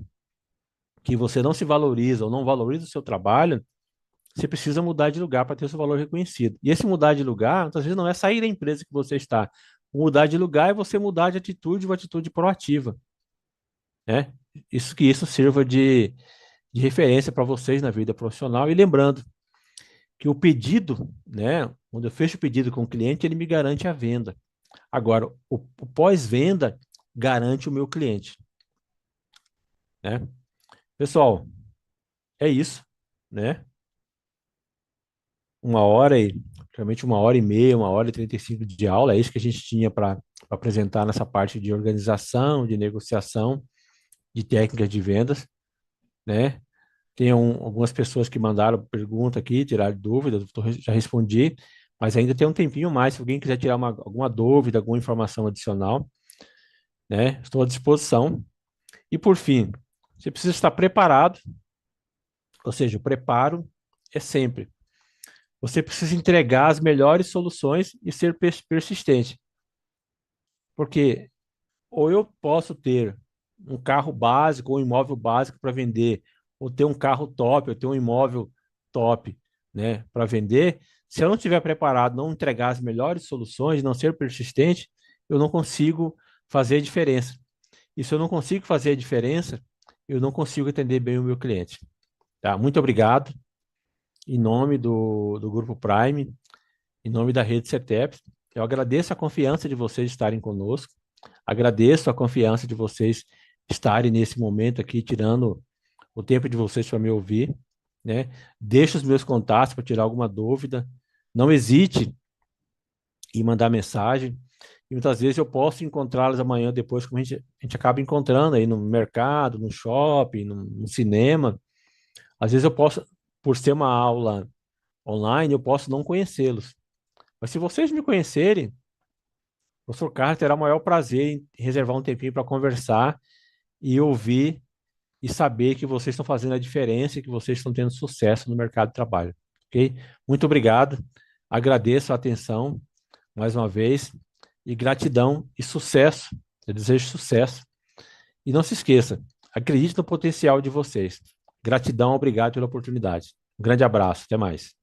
que você não se valoriza ou não valoriza o seu trabalho, você precisa mudar de lugar para ter o seu valor reconhecido. E esse mudar de lugar, muitas vezes, não é sair da empresa que você está. O mudar de lugar é você mudar de atitude, uma atitude proativa, né? Isso sirva de referência para vocês na vida profissional. E lembrando que o pedido, né? Quando eu fecho o pedido com o cliente, ele me garante a venda. Agora, o pós-venda garante o meu cliente, né? Pessoal, é isso, né? Uma hora e realmente 1 hora e meia, 1 hora e 35 de aula, é isso que a gente tinha para apresentar nessa parte de organização, de negociação, de técnicas de vendas, né? Tem algumas pessoas que mandaram pergunta aqui, tiraram dúvidas, já respondi, mas ainda tem um tempinho mais, se alguém quiser tirar alguma dúvida, alguma informação adicional, né? Estou à disposição. E por fim, você precisa estar preparado, ou seja, o preparo é sempre. Você precisa entregar as melhores soluções e ser persistente. Porque ou eu posso ter um carro básico ou um imóvel básico para vender, ou ter um carro top, ou ter um imóvel top, né, para vender. Se eu não estiver preparado, não entregar as melhores soluções, não ser persistente, eu não consigo fazer a diferença. E se eu não consigo fazer a diferença, eu não consigo atender bem o meu cliente. Tá? Muito obrigado. Em nome do Grupo Prime, em nome da rede CETEP, eu agradeço a confiança de vocês estarem conosco, agradeço a confiança de vocês estarem nesse momento aqui, tirando o tempo de vocês para me ouvir, né? Deixo os meus contatos para tirar alguma dúvida, não hesite em mandar mensagem, e muitas vezes eu posso encontrá-las amanhã depois, como a gente acaba encontrando aí no mercado, no shopping, no cinema. Às vezes eu posso, por ser uma aula online, eu posso não conhecê-los. Mas se vocês me conhecerem, o professor Carlos terá o maior prazer em reservar um tempinho para conversar e ouvir e saber que vocês estão fazendo a diferença e que vocês estão tendo sucesso no mercado de trabalho, ok? Muito obrigado, agradeço a atenção mais uma vez e gratidão e sucesso. Eu desejo sucesso. E não se esqueça, acredite no potencial de vocês. Gratidão, obrigado pela oportunidade. Um grande abraço, até mais.